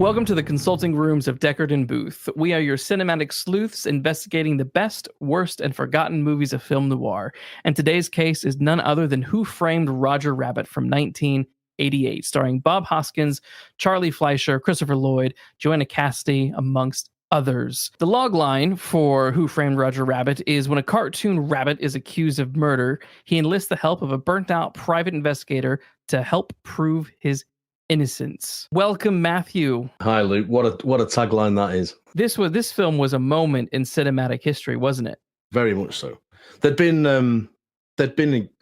Welcome to the consulting rooms of Deckard and Booth. We are your cinematic sleuths investigating the best, worst, and forgotten movies of film noir. And today's case is none other than Who Framed Roger Rabbit from 1988, starring Bob Hoskins, Charlie Fleischer, Christopher Lloyd, Joanna Cassidy, amongst others. The log line for Who Framed Roger Rabbit is when a cartoon rabbit is accused of murder, he enlists the help of a burnt-out private investigator to help prove his innocence. Welcome, Matthew. Hi, Luke. What a tagline that is. This film was a moment in cinematic history, wasn't it? Very much so. There'd been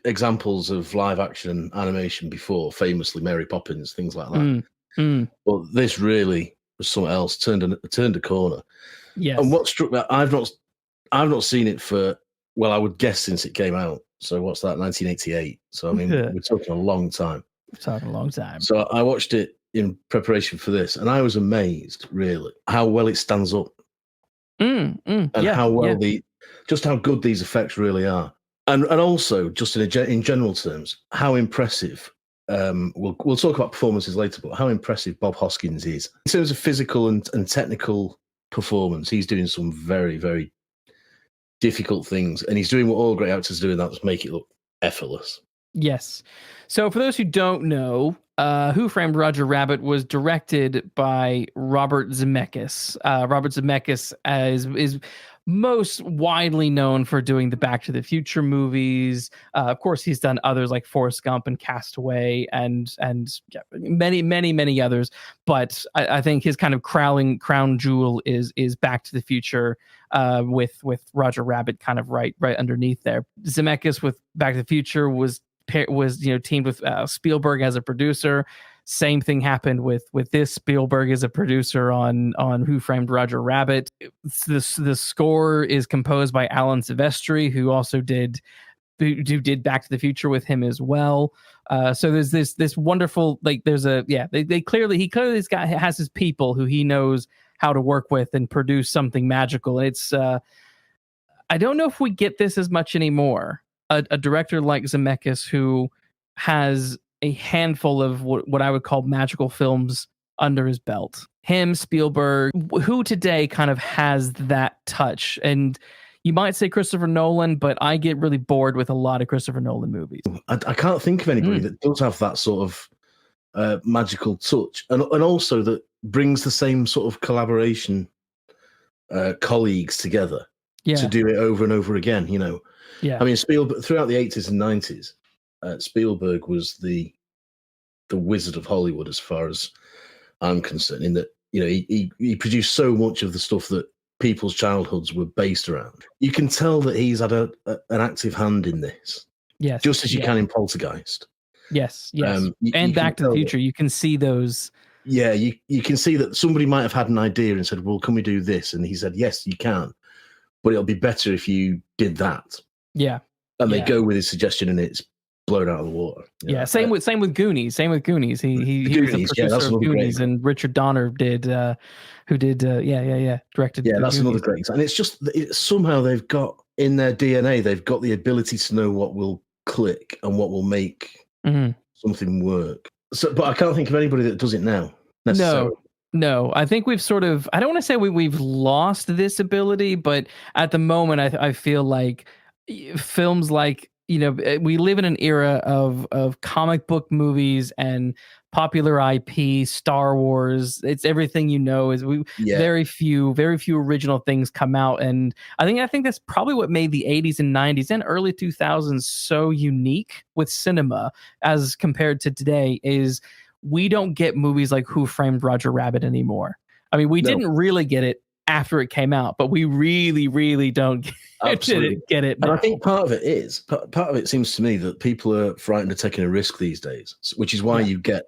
examples of live action animation before, famously Mary Poppins, things like that. But this really was something else. Turned a corner. Yes. And what struck me, I've not seen it for, well, I would guess since it came out. So what's that? 1988. So I mean, we're talking a long time. So I watched it in preparation for this, and I was amazed, really, how well it stands up, and how well just how good these effects really are, and also just in general terms, how impressive. We'll talk about performances later, but how impressive Bob Hoskins is in terms of physical and technical performance. He's doing some very, very difficult things, and he's doing what all great actors do, and that's make it look effortless. Yes. So for those who don't know, Who Framed Roger Rabbit was directed by Robert Zemeckis. Robert Zemeckis is most widely known for doing the Back to the Future movies. Of course, he's done others like Forrest Gump and Castaway and many others. But I think his kind of crown jewel is Back to the Future, with Roger Rabbit kind of right underneath there. Zemeckis with Back to the Future was teamed with Spielberg as a producer. Same thing happened with this. Spielberg is a producer on Who Framed Roger Rabbit. The score is composed by Alan Silvestri, who also did Back to the Future with him as well. So there's this wonderful, like, there's he clearly has his people who he knows how to work with and produce something magical. And it's I don't know if we get this as much anymore. A director like Zemeckis, who has a handful of what I would call magical films under his belt. Him, Spielberg, who today kind of has that touch. And you might say Christopher Nolan, but I get really bored with a lot of Christopher Nolan movies. I can't think of anybody that does have that sort of magical touch, and also that brings the same sort of collaboration colleagues together to do it over and over again, you know. Yeah. I mean, Spielberg throughout the 80s and 90s, Spielberg was the wizard of Hollywood, as far as I'm concerned, in that, you know, he produced so much of the stuff that people's childhoods were based around. You can tell that he's had an active hand in this. Yes. Just as you can in Poltergeist. Yes. And Back to the Future, you can see those. Yeah, you can see that somebody might have had an idea and said, well, can we do this? And he said, yes, you can, but it'll be better if you did that. Yeah. And they go with his suggestion, and it's blown out of the water. Yeah. Same with Goonies. He was the producer of Goonies, and Richard Donner directed. Yeah, that's another great example. And it's just somehow they've got in their DNA, they've got the ability to know what will click and what will make something work. So, but I can't think of anybody that does it now. No, I think we've sort of, I don't want to say we've lost this ability, but at the moment, I feel like films like, you know, we live in an era of comic book movies and popular IP, Star Wars. It's everything, you know, very few original things come out. And I think that's probably what made the 80s and 90s and early 2000s so unique with cinema as compared to today is we don't get movies like Who Framed Roger Rabbit anymore. I mean, we didn't really get it after it came out, but we really, really don't get it now. And I think part of it seems to me that people are frightened of taking a risk these days, which is why you get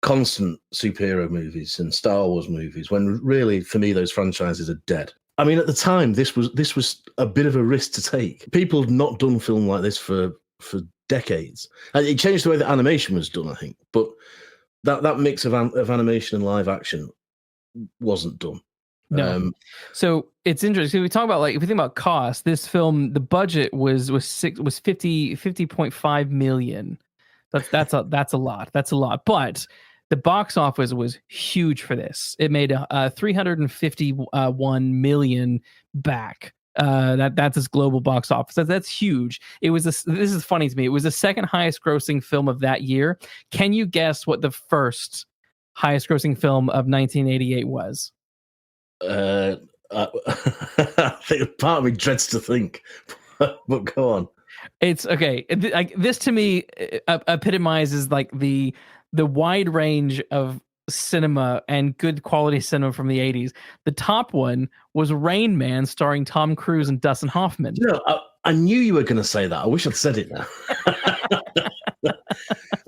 constant superhero movies and Star Wars movies, when really, for me, those franchises are dead. I mean, at the time, this was a bit of a risk to take. People have not done film like this for decades. And it changed the way that animation was done, I think, but that mix of animation and live action wasn't done. No. So it's interesting. We talk about, like, if we think about cost, this film, the budget was 50.5 million. That's a lot. But The box office was huge for this. It made 351 million back. That's its global box office. That's huge. It was this is funny to me. It was the second highest grossing film of that year. Can you guess what the first highest grossing film of 1988 was? I think part of me dreads to think, but go on. It's okay. This to me epitomizes like the wide range of cinema and good quality cinema from the 80s. The top one was Rain Man, starring Tom Cruise and Dustin Hoffman. I knew you were going to say that. I wish I'd said it now.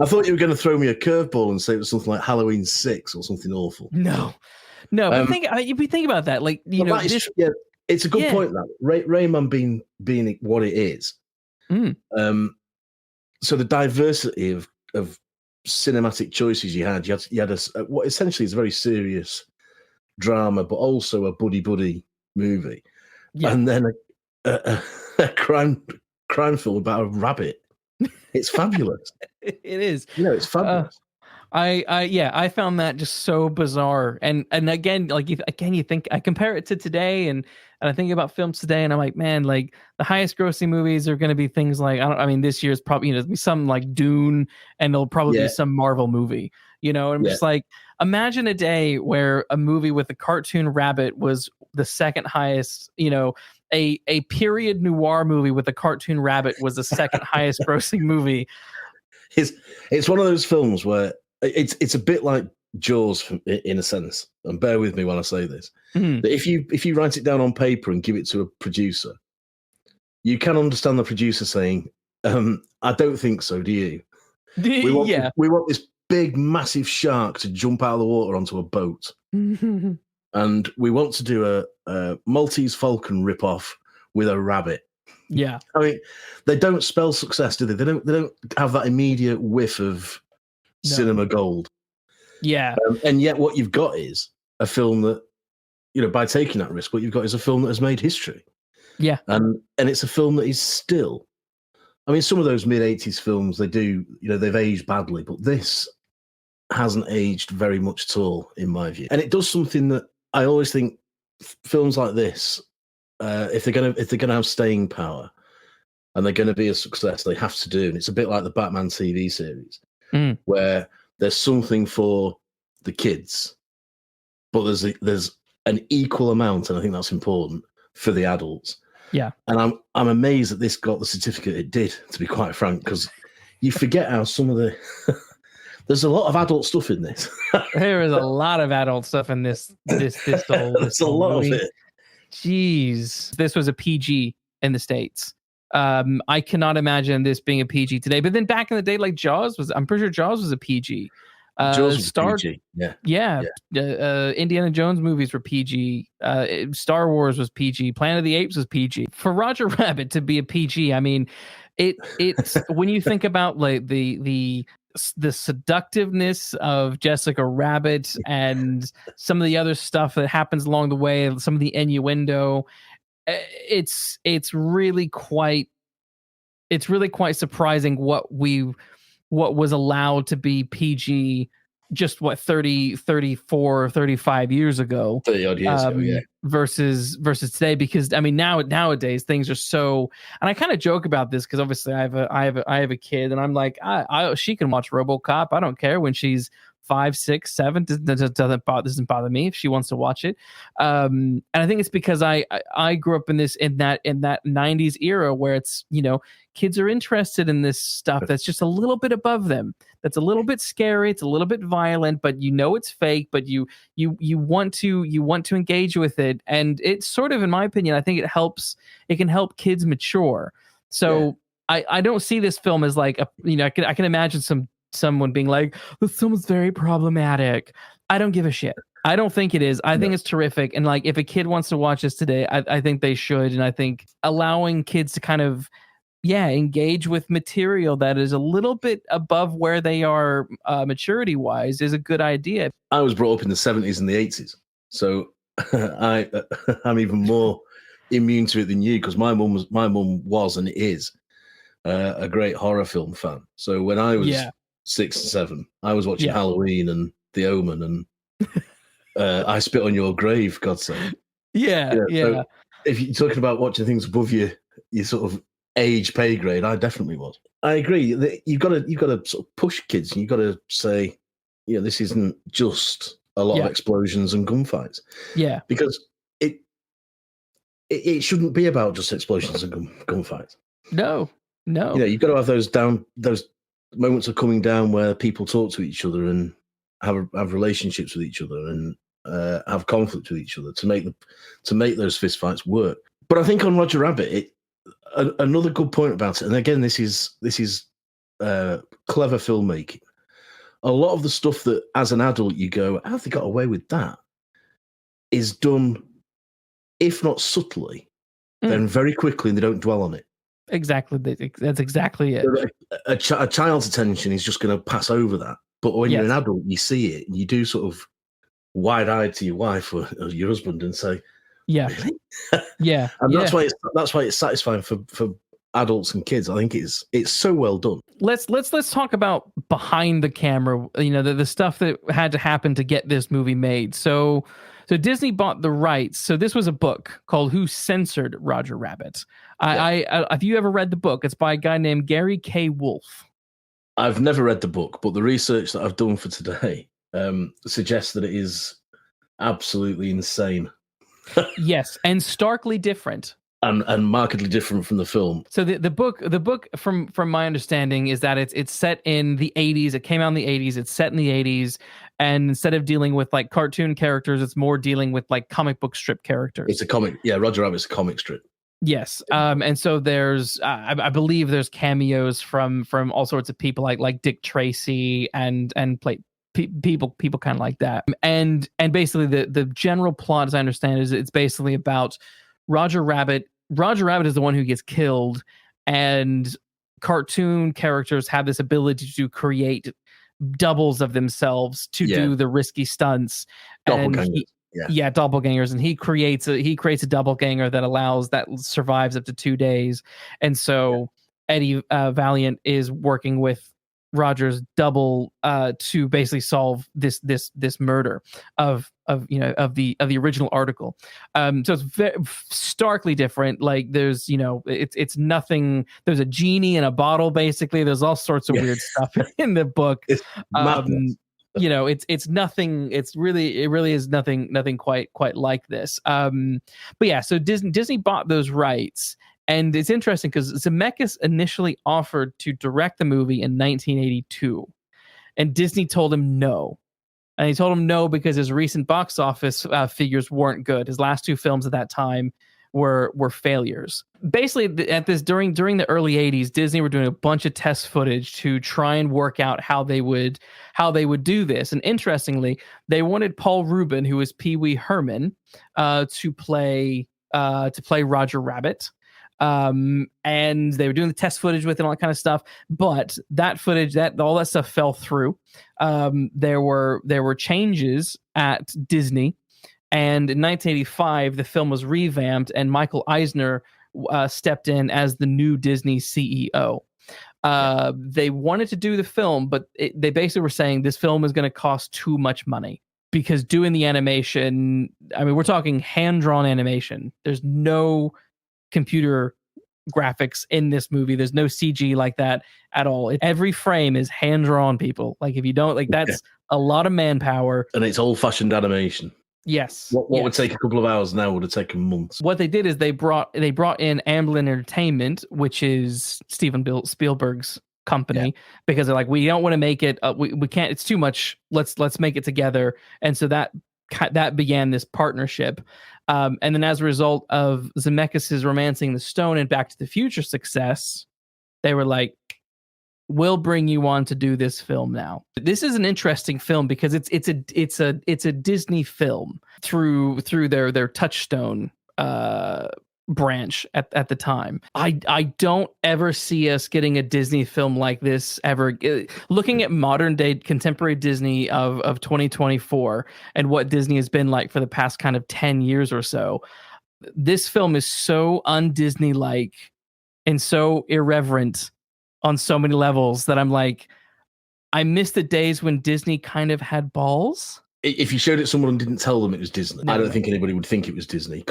I thought you were going to throw me a curveball and say it was something like Halloween 6 or something awful. No. But if we think about that, like, you know, it's a good point. That Rain Man being what it is. So the diversity of cinematic choices you had what essentially is a very serious drama, but also a buddy movie, and then a crime film about a rabbit. It's fabulous. It is. It's fabulous. I found that just so bizarre, and again, like you think I compare it to today, and I think about films today, and I'm like, man, like the highest grossing movies are going to be things like this year's probably be something like Dune, and there'll probably be some Marvel movie, and I'm just like, imagine a day where a movie with a cartoon rabbit was the second highest, a period noir movie with a cartoon rabbit was the second highest grossing movie. It's one of those films where it's a bit like Jaws in a sense, and bear with me when I say this. That if you write it down on paper and give it to a producer, you can understand the producer saying, "I don't think so. Do you? We want this big, massive shark to jump out of the water onto a boat, and we want to do a Maltese Falcon ripoff with a rabbit." Yeah, I mean, they don't spell success, do they? They don't have that immediate whiff of cinema gold. Yeah, and yet what you've got is a film that, by taking that risk, what you've got is a film that has made history. Yeah, and it's a film that is still. I mean, some of those mid-80s films, they do, they've aged badly, but this hasn't aged very much at all, in my view. And it does something that I always think films like this, if they're gonna have staying power and they're gonna be a success, they have to do. And it's a bit like the Batman TV series, where there's something for the kids, but there's an equal amount, and I think that's important, for the adults. Yeah, and I'm amazed that this got the certificate it did, to be quite frank, because you forget how some of the there's a lot of adult stuff in this. There is a lot of adult stuff in this There's a lot of it. Jeez, this was a PG in the States. I cannot imagine this being a PG today. But then back in the day, like I'm pretty sure Jaws was a PG. Jaws was PG. Yeah. Indiana Jones movies were PG. Star Wars was PG. Planet of the Apes was PG. For Roger Rabbit to be a PG, I mean, it's when you think about like the seductiveness of Jessica Rabbit and some of the other stuff that happens along the way, some of the innuendo, it's really quite surprising what was allowed to be PG just 34 35 years ago, 30 odd years ago, yeah, versus today, because I mean nowadays things are so, and I kind of joke about this because obviously I have a kid, and I'm like, she can watch RoboCop, I don't care when she's 5, 6, 7, doesn't bother me if she wants to watch it. And I think it's because I grew up in that 90s era where it's, kids are interested in this stuff that's just a little bit above them. That's a little bit scary. It's a little bit violent, but it's fake, but you want to engage with it. And it's sort of, in my opinion, I think it can help kids mature. So yeah. I don't see this film as like I can imagine someone being like, this film is very problematic. I don't give a shit. I don't think it is. I think it's terrific. And like, if a kid wants to watch this today, I think they should. And I think allowing kids to kind of, engage with material that is a little bit above where they are maturity wise is a good idea. I was brought up in the 70s and the 80s. So I'm even more immune to it than you, because my mum was and is a great horror film fan. So when I was 6 and 7, I was watching Halloween and The Omen and I Spit on Your Grave, God's sake. Yeah. So if you're talking about watching things above your sort of age pay grade, I definitely was. I agree. You've got to sort of push kids, and you've got to say, this isn't just a lot of explosions and gunfights. Yeah, because it shouldn't be about just explosions and gunfights. No. You've got to have those moments of coming down where people talk to each other and have relationships with each other and have conflict with each other to make those fistfights work. But I think on Roger Rabbit, another good point about it, and again, this is clever filmmaking. A lot of the stuff that, as an adult, you go, how have they got away with that, is done, if not subtly, then very quickly, and they don't dwell on it. Exactly. That's exactly it. A child's attention is just going to pass over that. But when you're an adult, you see it, and you do sort of wide-eyed to your wife or your husband and say, really? Yeah. And that's why it's satisfying for adults and kids. I think it's so well done. Let's talk about behind the camera, the stuff that had to happen to get this movie made. So Disney bought the rights. So this was a book called Who Censored Roger Rabbit. Have you ever read the book? It's by a guy named Gary K. Wolfe. I've never read the book, but the research that I've done for today suggests that it is absolutely insane. Yes, and starkly different. And markedly different from the film. So the book from my understanding is that it's set in the 80s. It came out in the 80s. It's set in the 80s, and instead of dealing with like cartoon characters, it's more dealing with like comic book strip characters. It's a comic, Roger Rabbit's a comic strip. Yes, and so there's I believe there's cameos from all sorts of people like Dick Tracy and people kind of like that. And basically the general plot, as I understand, is it's basically about Roger Rabbit. Roger Rabbit is the one who gets killed, and cartoon characters have this ability to create doubles of themselves to do the risky stunts. Doppelgangers. Doppelgangers, and he creates a doppelganger that survives up to 2 days. And so Eddie Valiant is working with Roger's double to basically solve this murder of the original article. So it's very starkly different. Like there's it's nothing. There's a genie in a bottle. Basically, there's all sorts of weird stuff in the book. It's it's nothing. It really is nothing quite like this. But yeah, so Disney bought those rights. And it's interesting because Zemeckis initially offered to direct the movie in 1982, and Disney told him no. And he told him no because his recent box office figures weren't good. His last two films at that time were failures. Basically, during the early 80s, Disney were doing a bunch of test footage to try and work out how they would do this. And interestingly, they wanted Paul Rubin, who was Pee Wee Herman, to play Roger Rabbit. And they were doing the test footage with it and all that kind of stuff, but that footage, all that stuff fell through. There were changes at Disney, and in 1985 the film was revamped, and Michael Eisner stepped in as the new Disney CEO. They wanted to do the film, but they basically were saying this film is going to cost too much money, because doing the animation, I mean, we're talking hand-drawn animation. There's no computer graphics in this movie. There's no CG like that at all. Every frame is hand-drawn, people. Like, if you don't, like, that's a lot of manpower. And it's old-fashioned animation. Yes. What would take a couple of hours now would have taken months. What they did is they brought in Amblin Entertainment, which is Steven Spielberg's company, because they're like, we don't want to make it, we can't, it's too much. Let's make it together. And so that began this partnership. And then as a result of Zemeckis' Romancing the Stone and Back to the Future success, they were like, we'll bring you on to do this film now. This is an interesting film because it's a Disney film through their Touchstone branch at the time. I don't ever see us getting a Disney film like this ever. Looking at modern day contemporary Disney of 2024 and what Disney has been like for the past kind of 10 years or so, this film is so un-Disney like and so irreverent on so many levels that I'm like, I miss the days when Disney kind of had balls. If you showed it to someone and didn't tell them it was Disney, I don't think anybody would think it was Disney.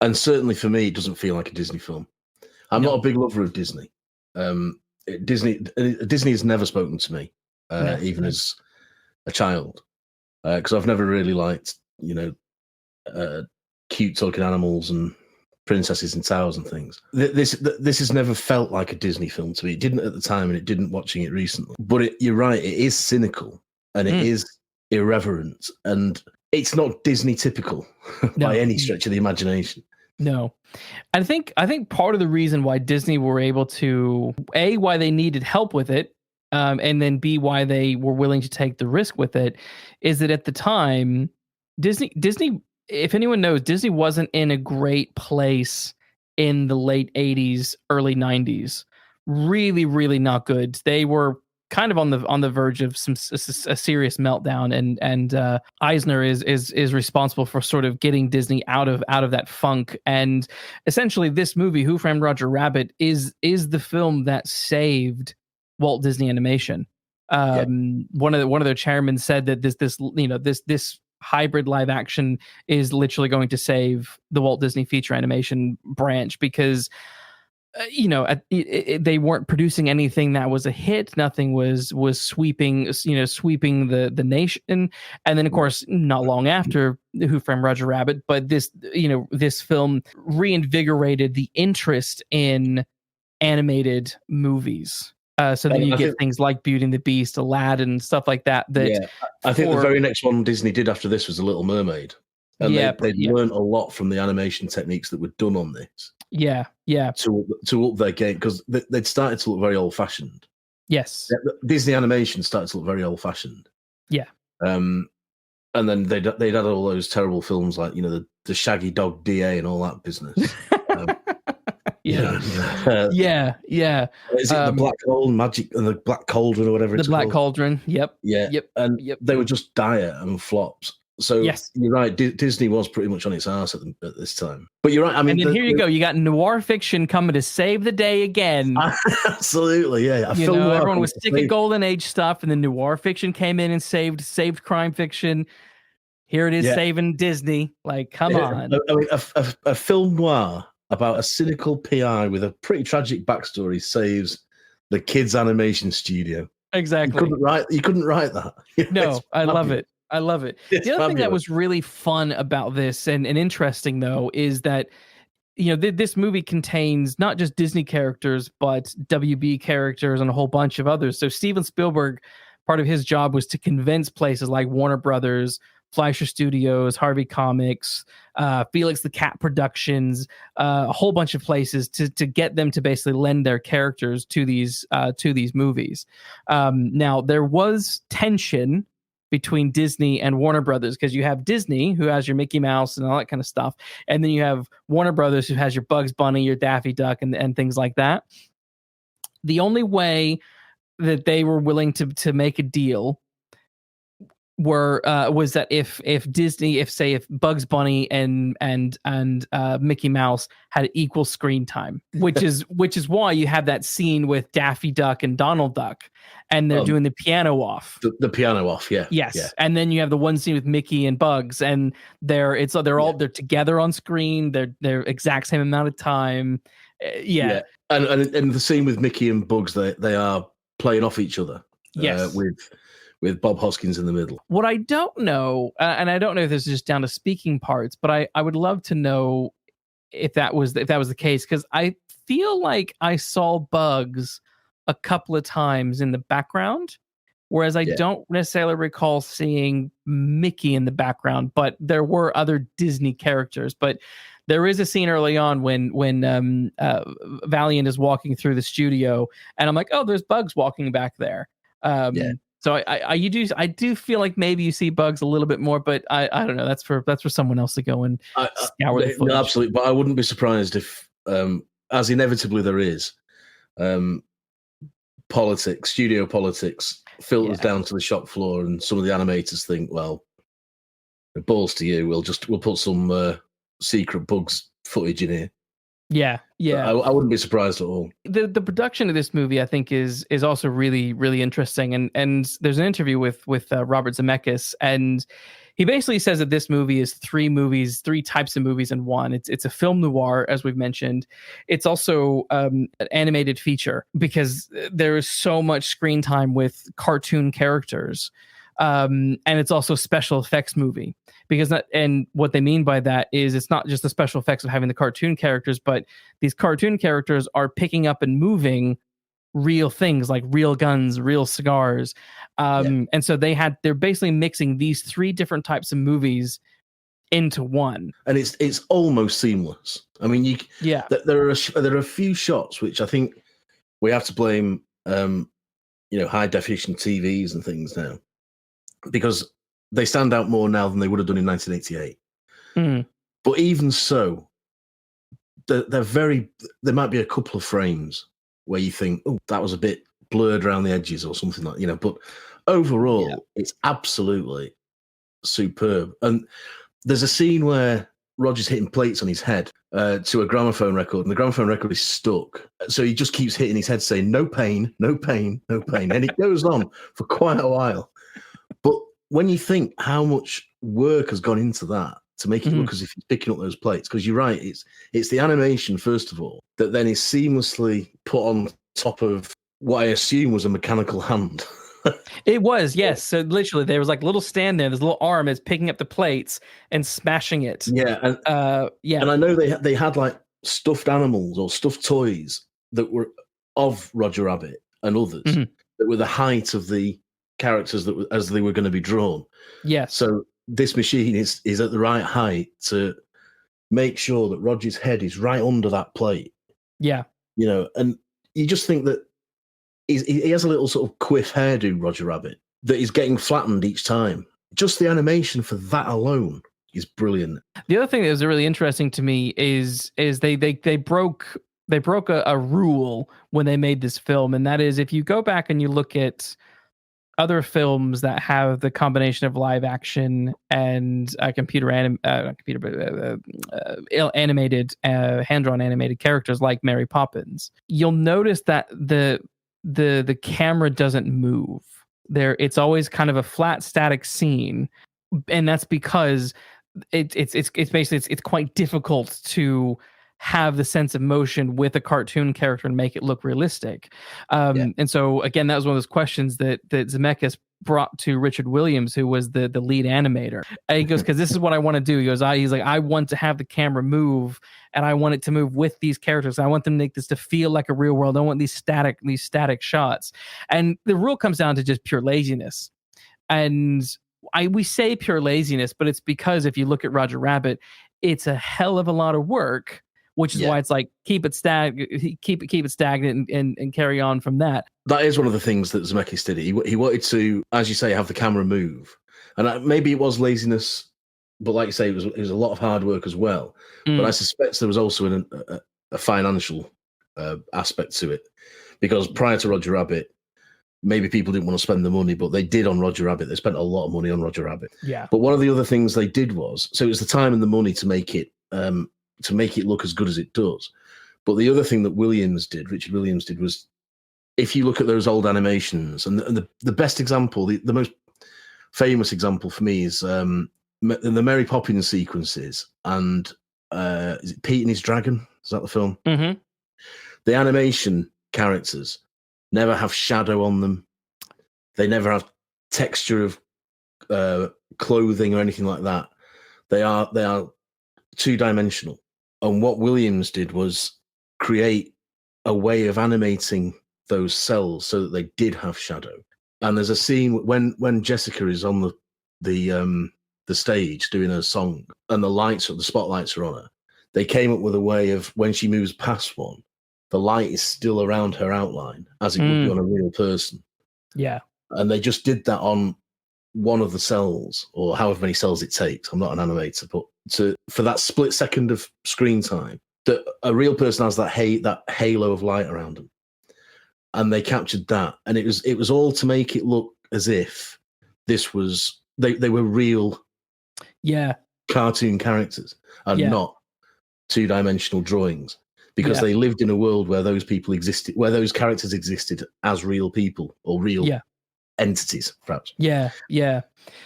And certainly for me, it doesn't feel like a Disney film. I'm not a big lover of Disney. Disney has never spoken to me, even as a child, because I've never really liked, cute talking animals and princesses in towers and things. This has never felt like a Disney film to me. It didn't at the time, and it didn't watching it recently. But you're right, it is cynical and it is irreverent, and it's not Disney typical by any stretch of the imagination. No. I think part of the reason why Disney were able to, A, why they needed help with it, and then B, why they were willing to take the risk with it, is that at the time, Disney, if anyone knows, Disney wasn't in a great place in the late 80s, early 90s. Really, really not good. They were kind of on the verge of a serious meltdown, and Eisner is responsible for sort of getting Disney out of that funk. And essentially, this movie, Who Framed Roger Rabbit, is the film that saved Walt Disney Animation. One of their chairmen said that this hybrid live action is literally going to save the Walt Disney feature animation branch, because they weren't producing anything that was a hit. Nothing was sweeping the nation. And then, of course, not long after Who Framed Roger Rabbit, but this film reinvigorated the interest in animated movies. So then you get things like Beauty and the Beast, Aladdin, stuff like that. I think the very next one Disney did after this was The Little Mermaid. And they learned a lot from the animation techniques that were done on this. Yeah. To up their game, because they'd started to look very old-fashioned. Yes. Disney animation started to look very old-fashioned. Yeah. And then they'd had all those terrible films like, the Shaggy Dog DA and all that business. Yeah. Is it the Black Hole Magic and the Black Cauldron or whatever it's called? The Black Cauldron. Yep. Yeah. Yep. And they were just dire and flops. So you're right. Disney was pretty much on its arse at this time. But you're right. I mean, and then here you go. You got noir fiction coming to save the day again. Absolutely, yeah. Everyone was sick of Golden Age stuff, and then noir fiction came in and saved crime fiction. Here it is, saving Disney. Like, come on. I mean, a film noir about a cynical PI with a pretty tragic backstory saves the kids' animation studio. Exactly. You couldn't write that. No, I love it. I love it. The other thing that was really fun about this and interesting, though, is that this movie contains not just Disney characters, but WB characters and a whole bunch of others. So Steven Spielberg, part of his job was to convince places like Warner Brothers, Fleischer Studios, Harvey Comics, Felix the Cat Productions, a whole bunch of places to get them to basically lend their characters to these movies. Now, there was tension between Disney and Warner Brothers, because you have Disney, who has your Mickey Mouse and all that kind of stuff, and then you have Warner Brothers, who has your Bugs Bunny, your Daffy Duck, and things like that. The only way that they were willing to make a deal was that if Disney, if Bugs Bunny and Mickey Mouse had equal screen time, which is why you have that scene with Daffy Duck and Donald Duck, and they're doing the piano off. The piano off, yeah. Yes, yeah. And then you have the one scene with Mickey and Bugs, and they're together on screen. They're exact same amount of time. Yeah. And the scene with Mickey and Bugs, they are playing off each other. Yes. With Bob Hoskins in the middle. What I don't know, and I don't know if this is just down to speaking parts, but I would love to know if that was the case, because I feel like I saw Bugs a couple of times in the background, whereas I don't necessarily recall seeing Mickey in the background, but there were other Disney characters. But there is a scene early on when Valiant is walking through the studio, and I'm like, oh, there's Bugs walking back there. So I do feel like maybe you see Bugs a little bit more, but I don't know. That's for someone else to go and scour the footage. No, absolutely, but I wouldn't be surprised if, as inevitably there is, studio politics filters down to the shop floor, and some of the animators think, well, balls to you. We'll put some secret Bugs footage in here. Yeah, yeah. I wouldn't be surprised at all. The production of this movie, I think, is also really, really interesting. And there's an interview with Robert Zemeckis, and he basically says that this movie is three types of movies in one. It's a film noir, as we've mentioned. It's also an animated feature because there is so much screen time with cartoon characters. And it's also a special effects movie and what they mean by that is it's not just the special effects of having the cartoon characters, but these cartoon characters are picking up and moving real things like real guns, real cigars. And so they're basically mixing these three different types of movies into one. And it's almost seamless. I mean, there are a few shots which I think we have to blame, high definition TVs and things now, because they stand out more now than they would have done in 1988. But even so, there might be a couple of frames where you think, oh, that was a bit blurred around the edges or something like, but overall, it's absolutely superb. And there's a scene where Roger's hitting plates on his head to a gramophone record, and the gramophone record is stuck. So he just keeps hitting his head saying, no pain, no pain, no pain. And it goes on for quite a while. But when you think how much work has gone into that to make it look as if he's picking up those plates, because you're right, it's the animation, first of all, that then is seamlessly put on top of what I assume was a mechanical hand. It was, yes. So literally there was like a little stand there, this little arm is picking up the plates and smashing it. Yeah. And, and I know they had like stuffed animals or stuffed toys that were of Roger Rabbit and others that were the height of the characters as they were going to be drawn. Yes. So this machine is at the right height to make sure that Roger's head is right under that plate. Yeah. And you just think that he has a little sort of quiff hairdo, Roger Rabbit, that is getting flattened each time. Just the animation for that alone is brilliant. The other thing that was really interesting to me is they broke a rule when they made this film, and that is if you go back and you look at other films that have the combination of live action and animated hand-drawn animated characters like Mary Poppins, you'll notice that the camera doesn't move. It's always kind of a flat static scene, and that's because it's quite difficult to have the sense of motion with a cartoon character and make it look realistic. And so again, that was one of those questions that Zemeckis brought to Richard Williams, who was the lead animator. And he goes, because this is what I want to do. He goes, he's like, I want to have the camera move, and I want it to move with these characters. I want them to make this to feel like a real world. I don't want these static shots. And the rule comes down to just pure laziness. And we say pure laziness, but it's because if you look at Roger Rabbit, it's a hell of a lot of work, which is why it's like keep it stagnant and carry on from that. That is one of the things that Zemeckis did. He wanted to, as you say, have the camera move, and maybe it was laziness, but like you say, it was a lot of hard work as well. But I suspect there was also a financial aspect to it, because prior to Roger Rabbit, maybe people didn't want to spend the money, but they did on Roger Rabbit. They spent a lot of money on Roger Rabbit. Yeah. But one of the other things they did was, so it was the time and the money to make it look as good as it does. But the other thing that Richard Williams did, was, if you look at those old animations, and the best example, the most famous example for me is the Mary Poppins sequences, and is it Pete and His Dragon? Is that the film? Mm-hmm. The animation characters never have shadow on them. They never have texture of clothing or anything like that. They are two-dimensional. And what Williams did was create a way of animating those cells so that they did have shadow. And there's a scene when Jessica is on the stage doing her song, and the spotlights are on her. They came up with a way of, when she moves past one, the light is still around her outline as it would be on a real person. Yeah. And they just did that on one of the cells, or however many cells it takes. I'm not an animator, but for that split second of screen time, that a real person has that halo of light around them. And they captured that. And it was all to make it look as if this was, they were real cartoon characters and not two-dimensional drawings. because they lived in a world where those people existed, where those characters existed as real people or real entities, perhaps. Yeah.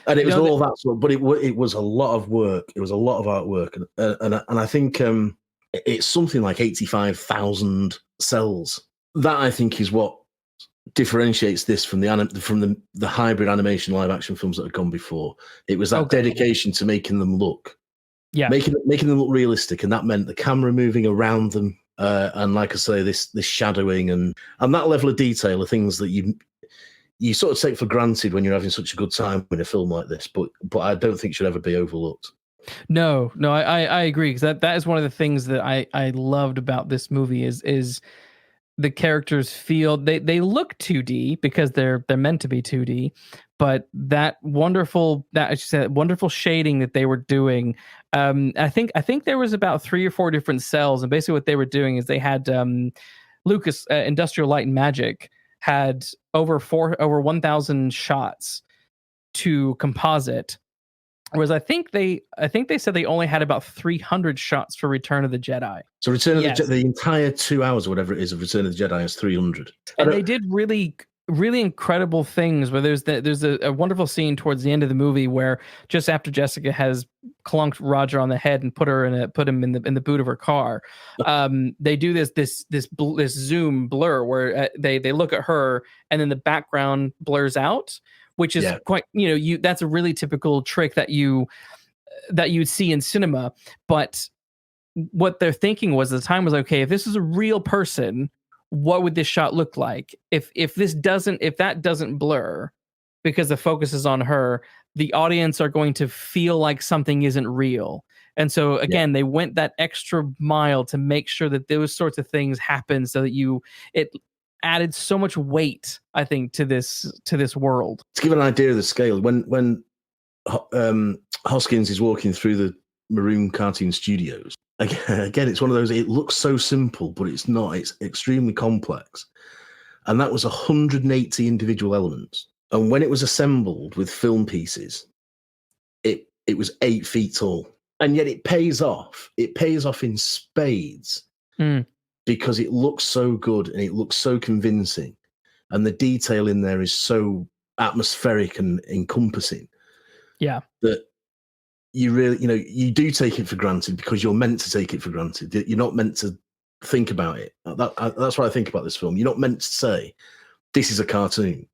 And it was all that sort, but it was a lot of work. It was a lot of artwork, and I think it's something like 85,000 cells. That I think is what differentiates this from the hybrid animation live action films that had gone before. It was that dedication to making them look, making them look realistic, and that meant the camera moving around them, and like I say, this shadowing and that level of detail are things that you sort of take for granted when you're having such a good time in a film like this, but I don't think should ever be overlooked. No, I agree, because that is one of the things that I loved about this movie is the characters feel they look 2D because they're meant to be 2D, but that wonderful shading that they were doing. I think there was about 3 or 4 different cells, and basically what they were doing is they had Lucas Industrial Light and Magic had over 1,000 shots to composite, whereas I think they said they only had about 300 shots for Return of the Jedi. So Return of the Jedi, the entire 2 hours or whatever it is of Return of the Jedi is 300. And they did really, really incredible things. Where there's a wonderful scene towards the end of the movie where just after Jessica has clunked Roger on the head and put him in the boot of her car, they do this zoom blur where they look at her and then the background blurs out, which is quite, that's a really typical trick that you'd see in cinema. But what they're thinking was, at the time, was, okay, if this is a real person, what would this shot look like? If that doesn't blur because the focus is on her, the audience are going to feel like something isn't real. And so again, they went that extra mile to make sure that those sorts of things happen, so that it added so much weight, I think, to this world. To give an idea of the scale, when Hoskins is walking through the Maroon Cartoon Studios, again, it's one of those, it looks so simple, but it's not. It's extremely complex. And that was 180 individual elements. And when it was assembled with film pieces, it was 8 feet tall. And yet it pays off. It pays off in spades because it looks so good and it looks so convincing. And the detail in there is so atmospheric and encompassing. Yeah. That you really, you do take it for granted because you're meant to take it for granted. You're not meant to think about it. That's what I think about this film. You're not meant to say, this is a cartoon.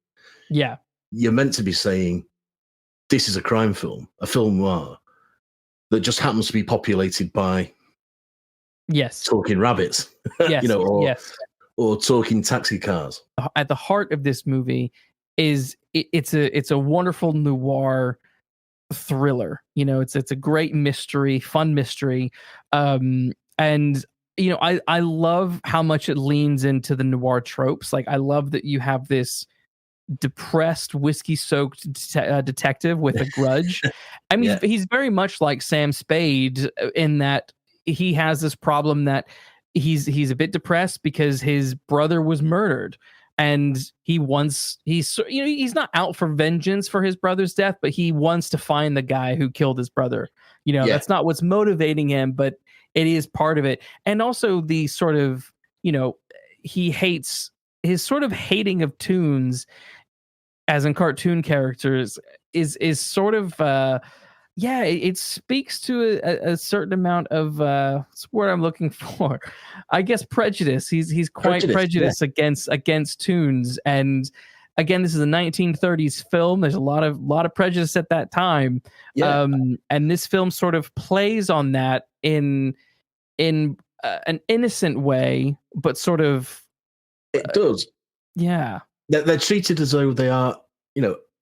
Yeah. You're meant to be saying, this is a crime film, a film noir that just happens to be populated by talking rabbits, or talking taxi cars. At the heart of this movie is it's a wonderful noir thriller. It's a great mystery, fun mystery, and I love how much it leans into the noir tropes. Like, I love that you have this depressed, whiskey-soaked detective with a grudge. I mean, he's very much like Sam Spade in that he has this problem that he's a bit depressed because his brother was murdered. And he's not out for vengeance for his brother's death, but he wants to find the guy who killed his brother. That's not what's motivating him, but it is part of it. And also the sort of, he hates his sort of hating of toons as in cartoon characters is sort of, it speaks to a certain amount of what's the word I'm looking for? I guess prejudice. He's quite prejudiced against toons, and again, this is a 1930s film. There's a lot of prejudice at that time, and this film sort of plays on that in an innocent way, but sort of it does. They're treated as though they are,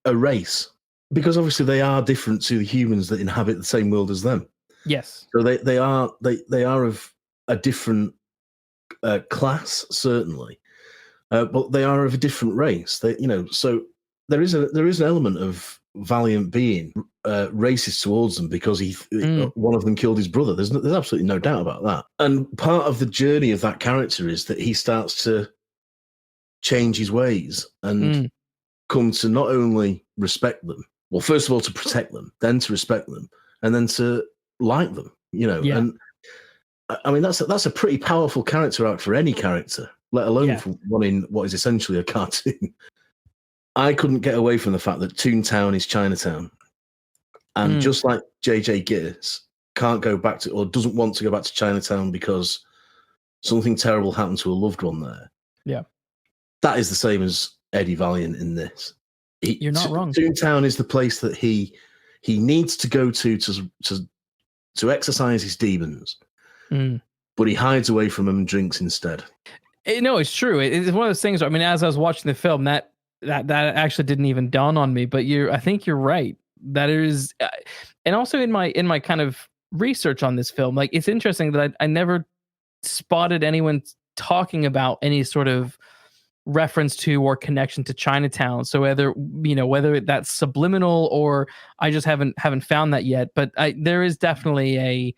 a race. Because obviously they are different to the humans that inhabit the same world as them. Yes. So they are of a different class, certainly, but they are of a different race. So there is an element of Valiant being racist towards them because one of them killed his brother. There's absolutely no doubt about that. And part of the journey of that character is that he starts to change his ways and come to not only respect them. Well, first of all, to protect them, then to respect them, and then to like them, And I mean, that's a pretty powerful character arc for any character, let alone for one in what is essentially a cartoon. I couldn't get away from the fact that Toontown is Chinatown. And just like J.J. Gittes can't go back to, or doesn't want to go back to Chinatown because something terrible happened to a loved one there. Yeah. That is the same as Eddie Valiant in this. You're not wrong. Toontown is the place that he needs to go to exercise his demons, but he hides away from them and drinks instead. No, it's true. It's one of those things. I mean, as I was watching the film, that actually didn't even dawn on me. But I think you're right. That is, and also in my kind of research on this film, like, it's interesting that I never spotted anyone talking about any sort of reference to or connection to Chinatown. So whether that's subliminal or I just haven't found that yet. But there is definitely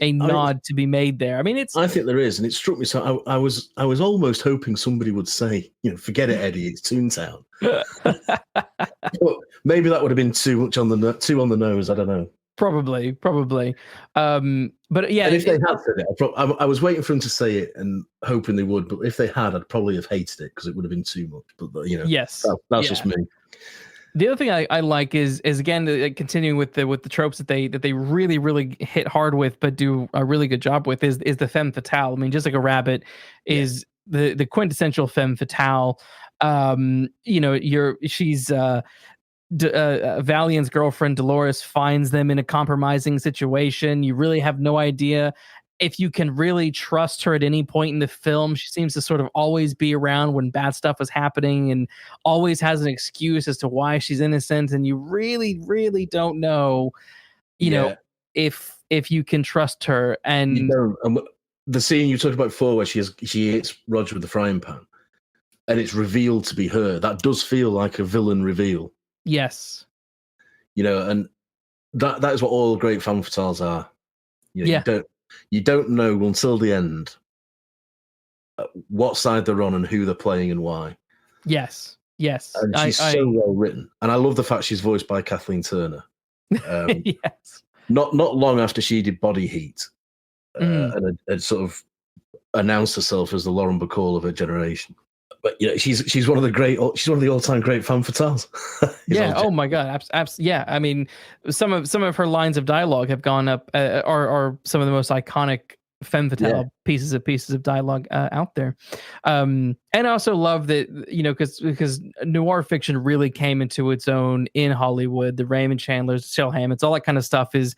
a nod to be made there. I mean, I think there is, and it struck me. So I was almost hoping somebody would say, forget it, Eddie, it's Toontown. But maybe that would have been too much on the nose. I don't know. Probably. But yeah, and if they had said it, I was waiting for them to say it and hoping they would. But if they had, I'd probably have hated it because it would have been too much. But yes, that's just me. The other thing I like is again continuing with the tropes that they really really hit hard with, but do a really good job with is the femme fatale. I mean, just like a rabbit is the quintessential femme fatale. She's Valiant's girlfriend Dolores finds them in a compromising situation. You really have no idea if you can really trust her at any point in the film. She seems to sort of always be around when bad stuff is happening and always has an excuse as to why she's innocent. And you really, really don't know, if you can trust her. And you don't. The scene you talked about before where she hits Roger with the frying pan and it's revealed to be her, that does feel like a villain reveal. Yes. And that is what all great femme fatales are. You don't know until the end what side they're on and who they're playing and why. Yes. And she's so well written. And I love the fact she's voiced by Kathleen Turner. Yes. Not long after she did Body Heat and had sort of announced herself as the Lauren Bacall of her generation. But she's one of the all-time great femme fatales. Yeah. Oh my God. Yeah. I mean, some of her lines of dialogue have gone up, are some of the most iconic femme fatale pieces of dialogue out there. And I also love that because noir fiction really came into its own in Hollywood. The Raymond Chandlers, Shel Hammonds, all that kind of stuff is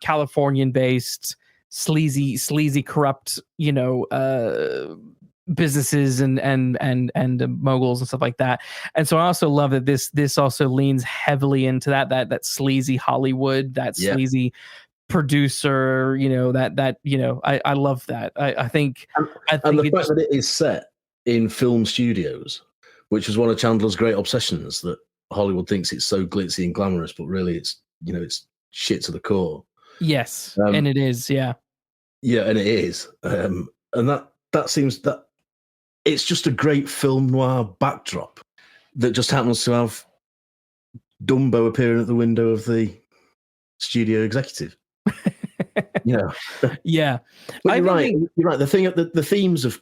Californian based, sleazy, corrupt, businesses and moguls and stuff like that. And so I also love that this also leans heavily into that sleazy Hollywood, that sleazy producer, I love that. I think the fact that it is set in film studios, which was one of Chandler's great obsessions, that Hollywood thinks it's so glitzy and glamorous, but really it's shit to the core. Yes. And it is, yeah, and it is. And that seems that it's just a great film noir backdrop that just happens to have Dumbo appearing at the window of the studio executive. Yeah. But you're right. You're right. The themes of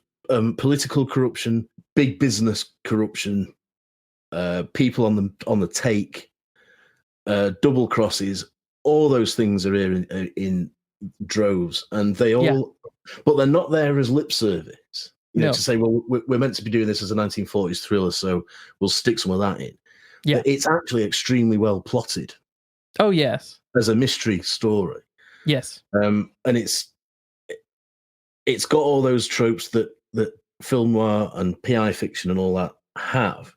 political corruption, big business corruption, people on the take, double crosses, all those things are here in droves, and they all, but they're not there as lip service. To say, well, we're meant to be doing this as a 1940s thriller, so we'll stick some of that in. Yeah, but it's actually extremely well plotted. Oh yes, as a mystery story. Yes, and it's got all those tropes that film noir and PI fiction and all that have,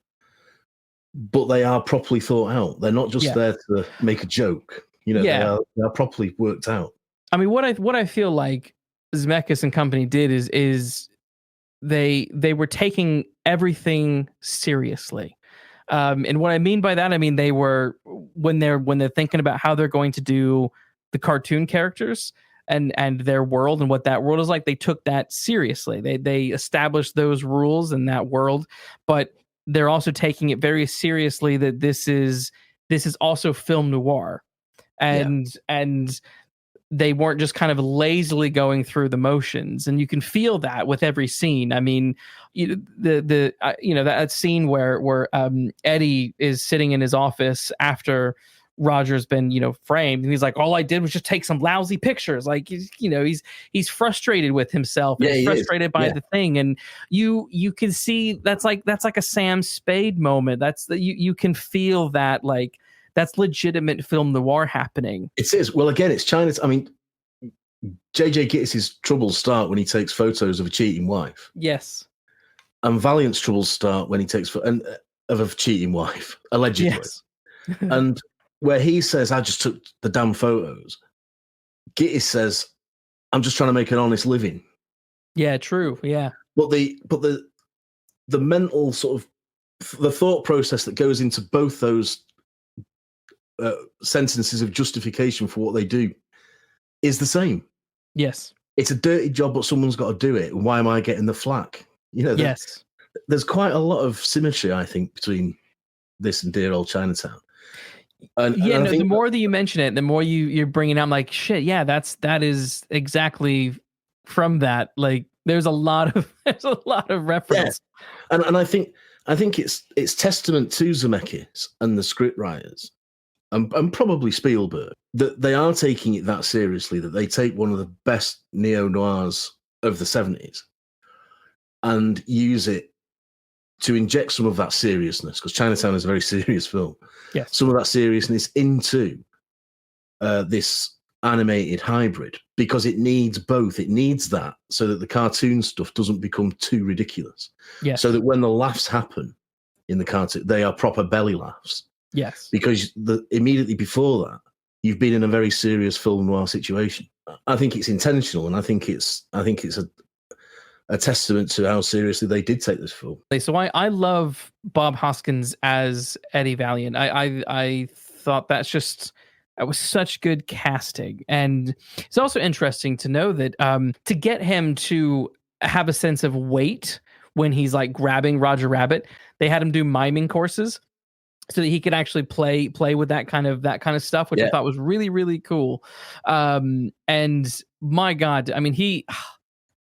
but they are properly thought out. They're not just there to make a joke. They are properly worked out. I mean, what I feel like Zemeckis and company did is they were taking everything seriously. And what I mean by that, I mean they were when they're thinking about how they're going to do the cartoon characters and their world and what that world is like, they took that seriously. They established those rules in that world, but they're also taking it very seriously that this is also film noir. And they weren't just kind of lazily going through the motions, and you can feel that with every scene. I mean, that scene where Eddie is sitting in his office after Roger's been framed, and he's like, all I did was just take some lousy pictures. Like he's frustrated with himself. Yeah, he's frustrated by the thing, and you can see that's like a Sam Spade moment. You can feel that, like, that's legitimate film noir happening. It is. Well, again, it's China. I mean, JJ Gittis's troubles start when he takes photos of a cheating wife. Yes. And Valiant's troubles start when he takes of a cheating wife, allegedly. Yes. And where he says, I just took the damn photos, Gittis says, I'm just trying to make an honest living. Yeah, true. Yeah. But the mental sort of the thought process that goes into both those sentences of justification for what they do is the same. Yes. It's a dirty job, but someone's got to do it. Why am I getting the flack? Yes. There's quite a lot of symmetry, I think, between this and Dear Old Chinatown. And I think the more that you mention it, the more you're bringing out, like, shit, yeah, that is exactly from that. Like, there's a lot of reference. Yeah. And I think it's testament to Zemeckis and the scriptwriters and probably Spielberg that they are taking it that seriously, that they take one of the best neo-noirs of the 70s and use it to inject some of that seriousness, because Chinatown is a very serious film. Yes. Some of that seriousness into this animated hybrid, because it needs both. It needs that so that the cartoon stuff doesn't become too ridiculous. Yes. So that when the laughs happen in the cartoon, they are proper belly laughs. Yes. Because immediately before that, you've been in a very serious film noir situation. I think it's intentional, and I think it's a testament to how seriously they did take this film. So I love Bob Hoskins as Eddie Valiant. I thought that was such good casting. And it's also interesting to know that to get him to have a sense of weight when he's like grabbing Roger Rabbit, they had him do miming courses so that he could actually play with that kind of stuff, which I thought was really, really cool. And my God, I mean,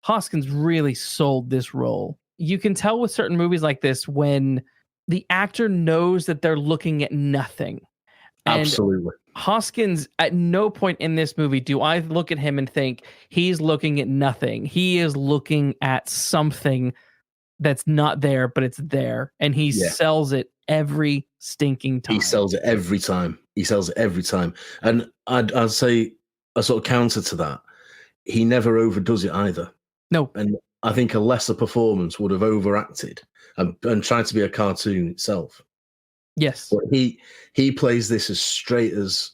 Hoskins really sold this role. You can tell with certain movies like this when the actor knows that they're looking at nothing. And absolutely. Hoskins, at no point in this movie do I look at him and think he's looking at nothing. He is looking at something that's not there, but it's there. And he sells it every stinking time. He sells it every time. And I'd say a sort of counter to that, he never overdoes it either. No. And I think a lesser performance would have overacted and tried to be a cartoon itself. Yes. But he plays this as straight as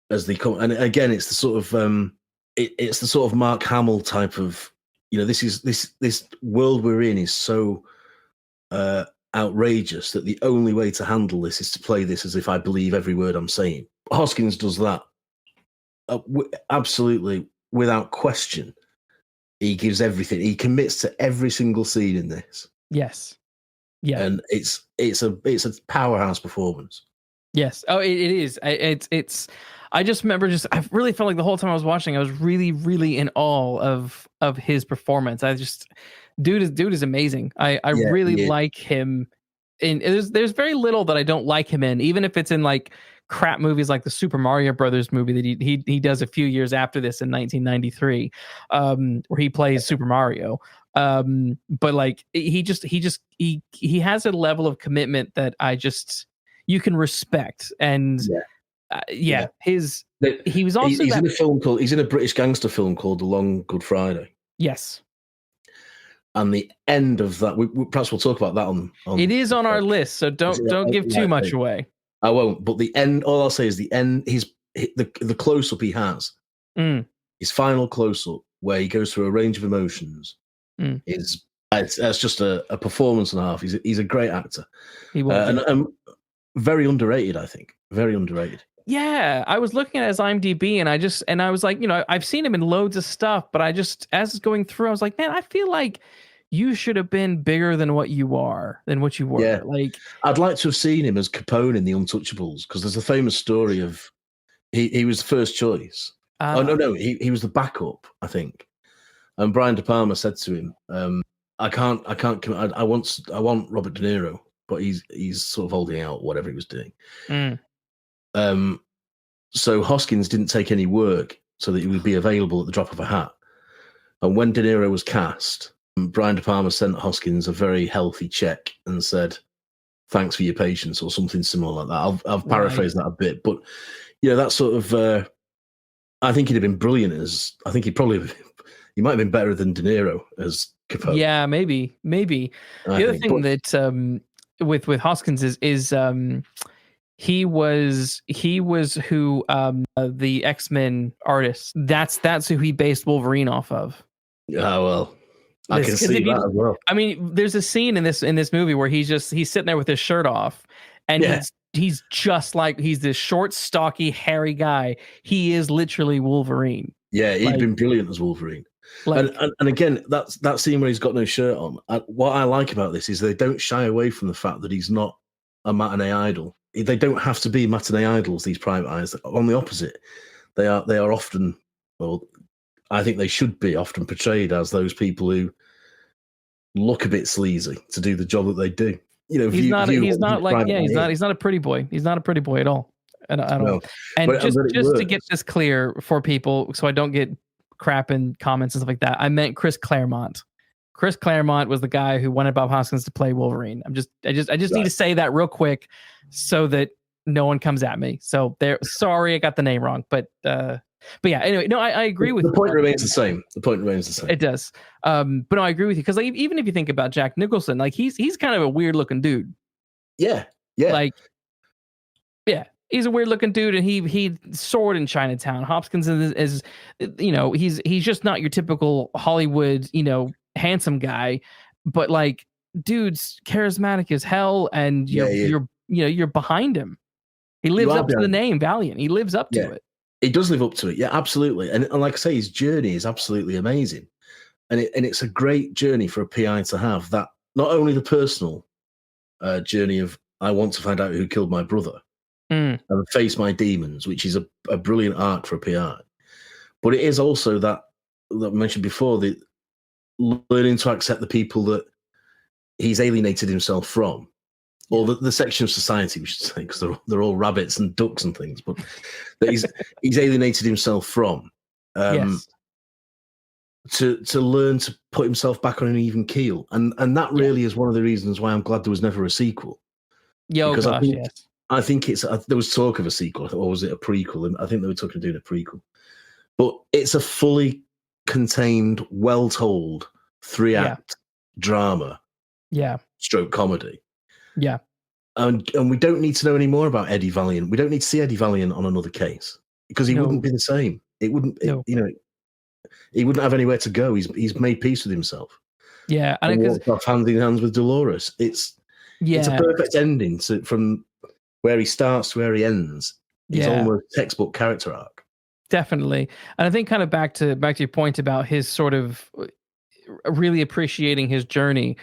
they come. And again, it's the sort of it's the sort of Mark Hamill type of, this world we're in is so outrageous that the only way to handle this is to play this as if I believe every word I'm saying. Hoskins does that absolutely without question. He gives everything. He commits to every single scene in this. Yes. Yeah. And it's a powerhouse performance. Yes. Oh, it is. It's. I just remember I really felt like the whole time I was watching, I was really, really in awe of his performance. Dude is amazing. I really like him. And there's very little that I don't like him in, even if it's in like crap movies like the Super Mario Brothers movie that he does a few years after this in 1993, where he plays Super Mario. But like he has a level of commitment that you can respect. And he was also he's in a British gangster film called The Long Good Friday. Yes. And the end of that, perhaps we'll talk about that on it is on our list, so don't give too much away. I won't. But the end, all I'll say is the end. The close up he has, his final close up where he goes through a range of emotions, is that's just a performance and a half. He's a great actor. He was, and very underrated. I think very underrated. Yeah, I was looking at his IMDb and I was like, I've seen him in loads of stuff, but as it's going through, I was like, man, I feel like you should have been bigger than what you were. Yeah. Like, I'd like to have seen him as Capone in The Untouchables, because there's a famous story of he was the first choice. Oh no, he was the backup, I think. And Brian De Palma said to him, I can't I want Robert De Niro, but he's sort of holding out whatever he was doing. So Hoskins didn't take any work so that he would be available at the drop of a hat. And when De Niro was cast, Brian De Palma sent Hoskins a very healthy check and said, "Thanks for your patience," or something similar like that. I've paraphrased that a bit, but that sort of. I think he'd have been brilliant as. I think he might have been better than De Niro as Capote. Yeah, maybe. The other thing that with Hoskins is he was who the X-Men artist. That's who he based Wolverine off of. Oh well, I can see that as well. I mean, there's a scene in this movie where he's sitting there with his shirt off, and he's just like, he's this short, stocky, hairy guy. He is literally Wolverine. Yeah, he'd been brilliant as Wolverine. And again, that scene where he's got no shirt on. What I like about this is they don't shy away from the fact that he's not a matinee idol. They don't have to be matinee idols, these private eyes. On the opposite, they are often, well, I think they should be often portrayed as those people who look a bit sleazy to do the job that they do. He's not a pretty boy. He's not a pretty boy at all. At all. And just to get this clear for people, so I don't get crap in comments and stuff like that, I meant Chris Claremont. Chris Claremont was the guy who wanted Bob Hoskins to play Wolverine. I just need to say that real quick so that no one comes at me. So sorry, I got the name wrong, but yeah. Anyway, no, I agree with the point remains the same. The point remains the same. It does. But no, I agree with you because even if you think about Jack Nicholson, like he's kind of a weird looking dude. Yeah. He's a weird looking dude, and he soared in Chinatown. Hopkins is he's just not your typical Hollywood handsome guy, but like dude's charismatic as hell, and you're behind him. He lives up to the name Valiant. He lives up to it. He does live up to it. Yeah, absolutely. And like I say, his journey is absolutely amazing, and it's a great journey for a PI to have. That not only the personal journey of I want to find out who killed my brother. And face my demons, which is a brilliant arc for a PI. But it is also that I mentioned before, the learning to accept the people that he's alienated himself from, or the section of society, we should say, because they're all rabbits and ducks and things, but that he's alienated himself from. To learn to put himself back on an even keel. And that really is one of the reasons why I'm glad there was never a sequel. I think there was talk of a sequel, or was it a prequel? And I think they were talking of doing a prequel. But it's a fully contained, well-told 3-act drama. Yeah. Stroke comedy. Yeah. And we don't need to know any more about Eddie Valiant. We don't need to see Eddie Valiant on another case because he wouldn't be the same. It wouldn't, he wouldn't have anywhere to go. He's made peace with himself. Yeah. And walked off hand in hand with Dolores. It's a perfect ending from where he starts to where he ends. It's almost textbook character arc. Definitely. And I think kind of back to your point about his sort of really appreciating his journey.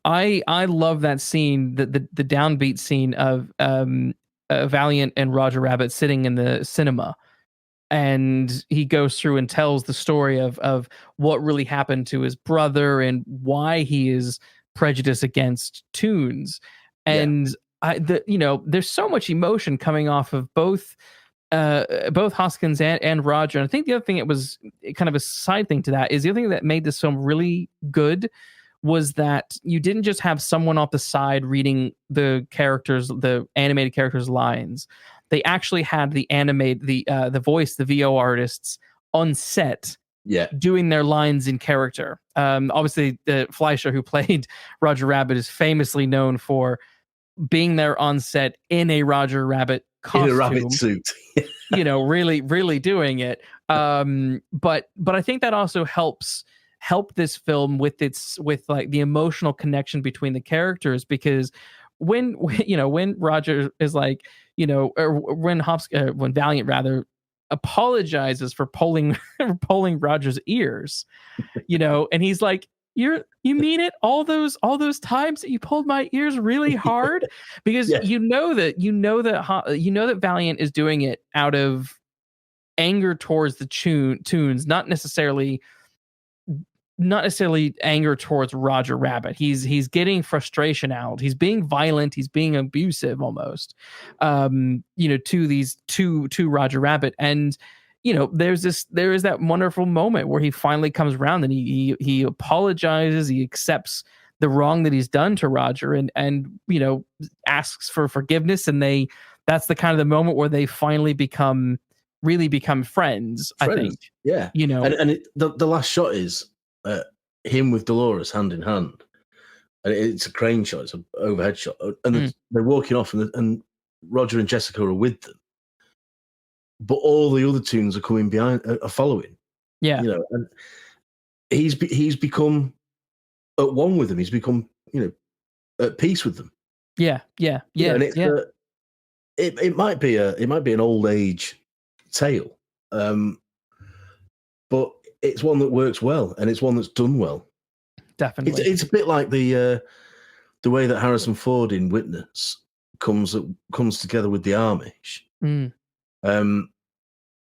I love that scene, the downbeat scene of Valiant and Roger Rabbit sitting in the cinema. And he goes through and tells the story of what really happened to his brother and why he is prejudiced against tunes. And there's so much emotion coming off of both Hoskins and Roger. And I think the other thing, it was kind of a side thing to that, is the other thing that made this film really good was that you didn't just have someone off the side reading the animated characters' lines. They actually had the voice, the VO artists on set, doing their lines in character. Obviously, the Fleischer, who played Roger Rabbit, is famously known for being there on set in a Roger Rabbit costume, in a rabbit suit. really, really doing it. But I think that also help this film with like the emotional connection between the characters, because when Roger is like, or when Valiant rather apologizes for pulling Roger's ears, and he's like, you mean it? All those times that you pulled my ears really hard, because you know that Valiant is doing it out of anger towards the tunes, not necessarily anger towards Roger Rabbit. He's getting frustration out. He's being violent. He's being abusive almost, to these to Roger Rabbit. And there is that wonderful moment where he finally comes around and he apologizes. He accepts the wrong that he's done to Roger and asks for forgiveness. And that's the kind of the moment where they finally become friends. I think. Yeah. And the last shot is him with Dolores hand in hand, and it's a crane shot, it's an overhead shot, and they're walking off, and Roger and Jessica are with them, but all the other tunes are coming behind, are following. Yeah, and he's become at one with them. He's become at peace with them. Yeah. And it's it might be an old age tale, but it's one that works well, and it's one that's done well. Definitely, it's a bit like the way that Harrison Ford in Witness comes together with the Amish,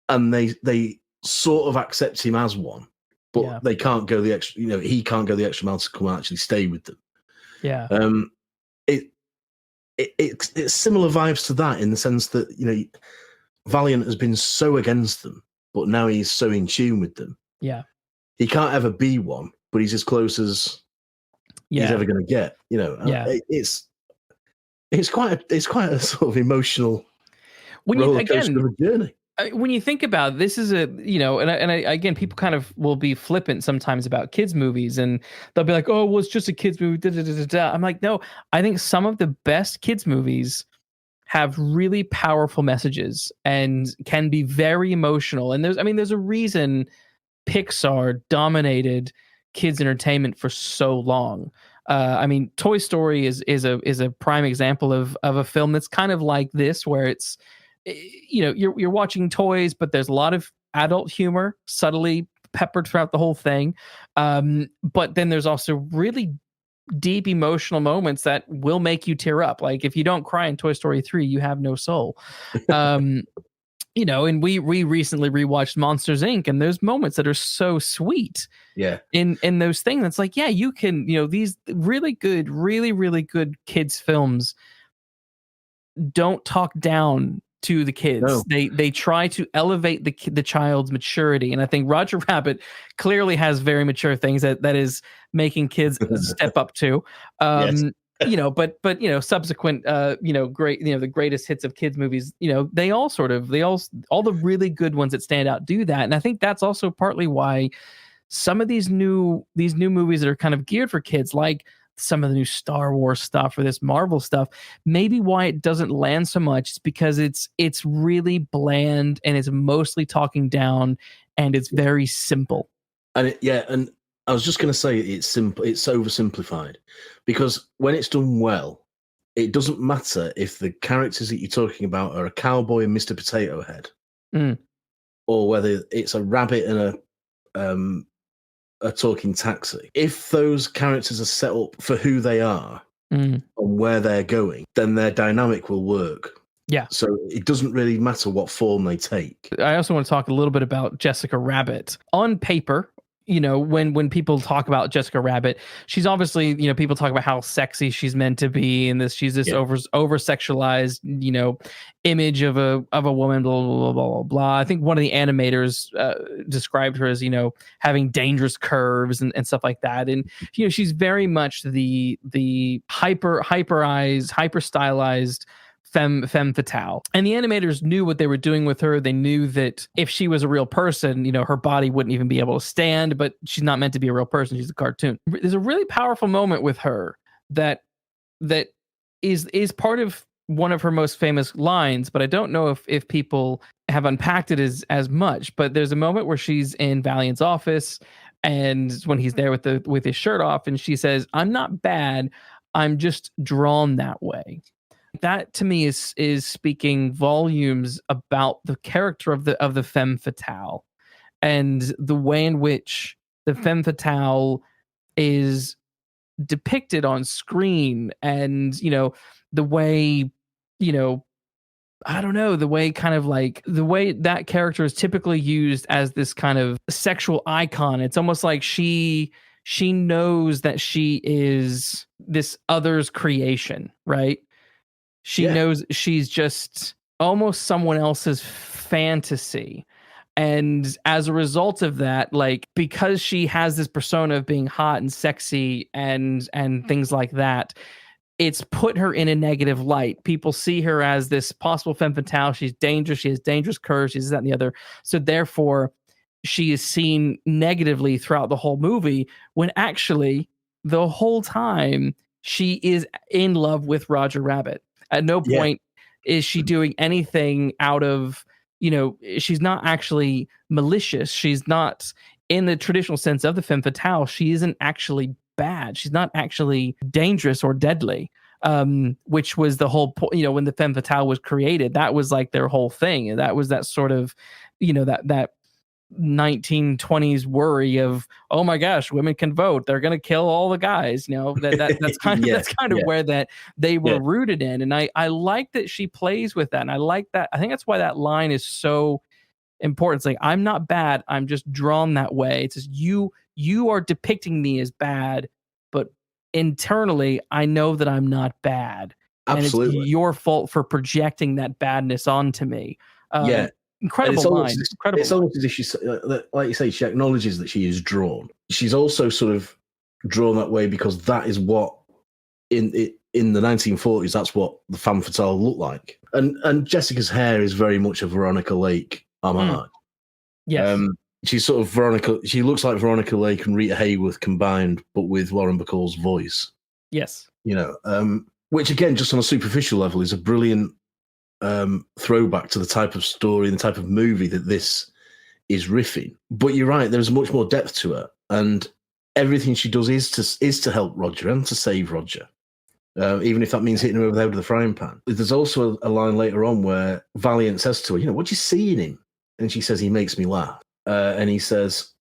and they sort of accept him as one, but they can't go the extra. He can't go the extra mile to come and actually stay with them. Yeah. It's similar vibes to that, in the sense that Valiant has been so against them, but now he's so in tune with them. Yeah. He can't ever be one, but he's as close as he's ever going to get. It's quite a sort of emotional roller coaster of a journey. When you think about it, this is again, people kind of will be flippant sometimes about kids movies, and they'll be like, "Oh, well, it's just a kids movie." Da, da, da, da, da. I'm like, no, I think some of the best kids movies have really powerful messages and can be very emotional. And there's a reason Pixar dominated kids entertainment for so long. Toy Story is a prime example of a film that's kind of like this, where it's you're watching toys, but there's a lot of adult humor subtly peppered throughout the whole thing. But then there's also really deep emotional moments that will make you tear up. Like, if you don't cry in Toy Story 3, you have no soul. And we recently rewatched Monsters Inc., and there's moments that are so sweet. Yeah. In those things, it's like, yeah, you can, these really good, really, really good kids films don't talk down to the kids. No. They try to elevate the child's maturity, and I think Roger Rabbit clearly has very mature things that is making kids step up to. Yes. But subsequent great, the greatest hits of kids movies, all the really good ones that stand out do that. And I think that's also partly why some of these new movies that are kind of geared for kids, like some of the new Star Wars stuff or this Marvel stuff, maybe why it doesn't land so much is because it's really bland, and it's mostly talking down, and it's very simple. And and I was just going to say, it's simple. It's oversimplified, because when it's done well, it doesn't matter if the characters that you're talking about are a cowboy and Mr. Potato Head, or whether it's a rabbit and a talking taxi. If those characters are set up for who they are and where they're going, then their dynamic will work. Yeah. So it doesn't really matter what form they take. I also want to talk a little bit about Jessica Rabbit. On paper, when people talk about Jessica Rabbit, she's obviously, people talk about how sexy she's meant to be, and she's this over sexualized, image of a woman, blah, blah, blah, blah, blah. I think one of the animators described her as, having dangerous curves and stuff like that. And, she's very much the hyper stylized Fem Fatal. And the animators knew what they were doing with her. They knew that if she was a real person, her body wouldn't even be able to stand, but she's not meant to be a real person. She's a cartoon. There's a really powerful moment with her that is part of one of her most famous lines, but I don't know if people have unpacked it as much. But there's a moment where she's in Valiant's office, and when he's there with his shirt off, and she says, "I'm not bad, I'm just drawn that way." That to me is speaking volumes about the character of the Femme Fatale, and the way in which the Femme Fatale is depicted on screen, and the way I don't know, the way that character is typically used as this kind of sexual icon. It's almost like she knows that she is this other's creation, right? She knows she's just almost someone else's fantasy. And as a result of that, like, because she has this persona of being hot and sexy and things like that, it's put her in a negative light. People see her as this possible femme fatale. She's dangerous. She has dangerous curves. She's that and the other. So therefore, she is seen negatively throughout the whole movie, when actually the whole time she is in love with Roger Rabbit. At no point is she doing anything out of, she's not actually malicious. She's not, in the traditional sense of the femme fatale, she isn't actually bad. She's not actually dangerous or deadly, which was the whole point. When the femme fatale was created, that was like their whole thing. And that was that sort of, that 1920s worry of, oh my gosh, women can vote, they're going to kill all the guys. That's kind of that's kind of where that they were rooted in. And I like that she plays with that, and I like that. I think that's why that line is so important. It's like, I'm not bad, I'm just drawn that way. It's just you are depicting me as bad, but internally I know that I'm not bad. Absolutely. And it's your fault for projecting that badness onto me. Incredible line. It's almost as if she, like you say, she acknowledges that she is drawn. She's also sort of drawn that way because that is what in the 1940s, that's what the femme fatale looked like. And Jessica's hair is very much a Veronica Lake homage. Yes. She's sort of Veronica. She looks like Veronica Lake and Rita Hayworth combined, but with Lauren Bacall's voice. Yes. Which again, just on a superficial level, is a brilliant throwback to the type of story and the type of movie that this is riffing. But you're right, there's much more depth to her, and everything she does is to help Roger and to save Roger, even if that means hitting him over the head with a frying pan. There's also a line later on where Valiant says to her, what do you see in him? And she says, he makes me laugh. And he says,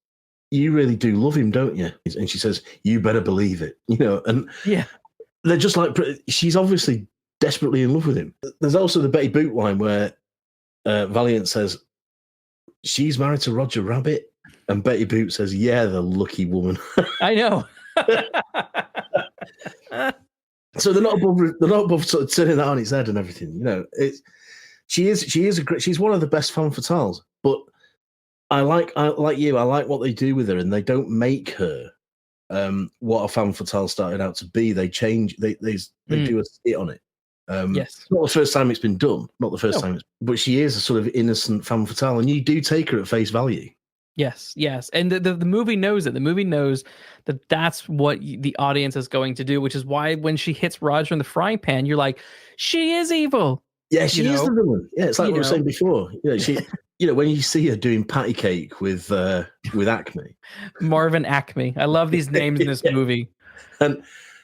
you really do love him, don't you? And she says, you better believe it. And they're just like, she's obviously desperately in love with him. There's also the Betty Boop line where Valiant says, she's married to Roger Rabbit, and Betty Boop says, yeah, the lucky woman. I know. So they're not above sort of turning that on its head and everything. She's one of the best femme fatales. But I like what they do with her, and they don't make her what a femme fatale started out to be. They change. They do a spit on it. Yes. It's not the first time it's been done. Not the first time, but she is a sort of innocent femme fatale, and you do take her at face value. Yes, and the movie knows it. The movie knows that that's what the audience is going to do, which is why when she hits Roger in the frying pan, you're like, she is evil. Yeah, she is the villain. Yeah, it's like what we were saying before. She. When you see her doing patty cake with Acme, Marvin Acme. I love these names in this movie. And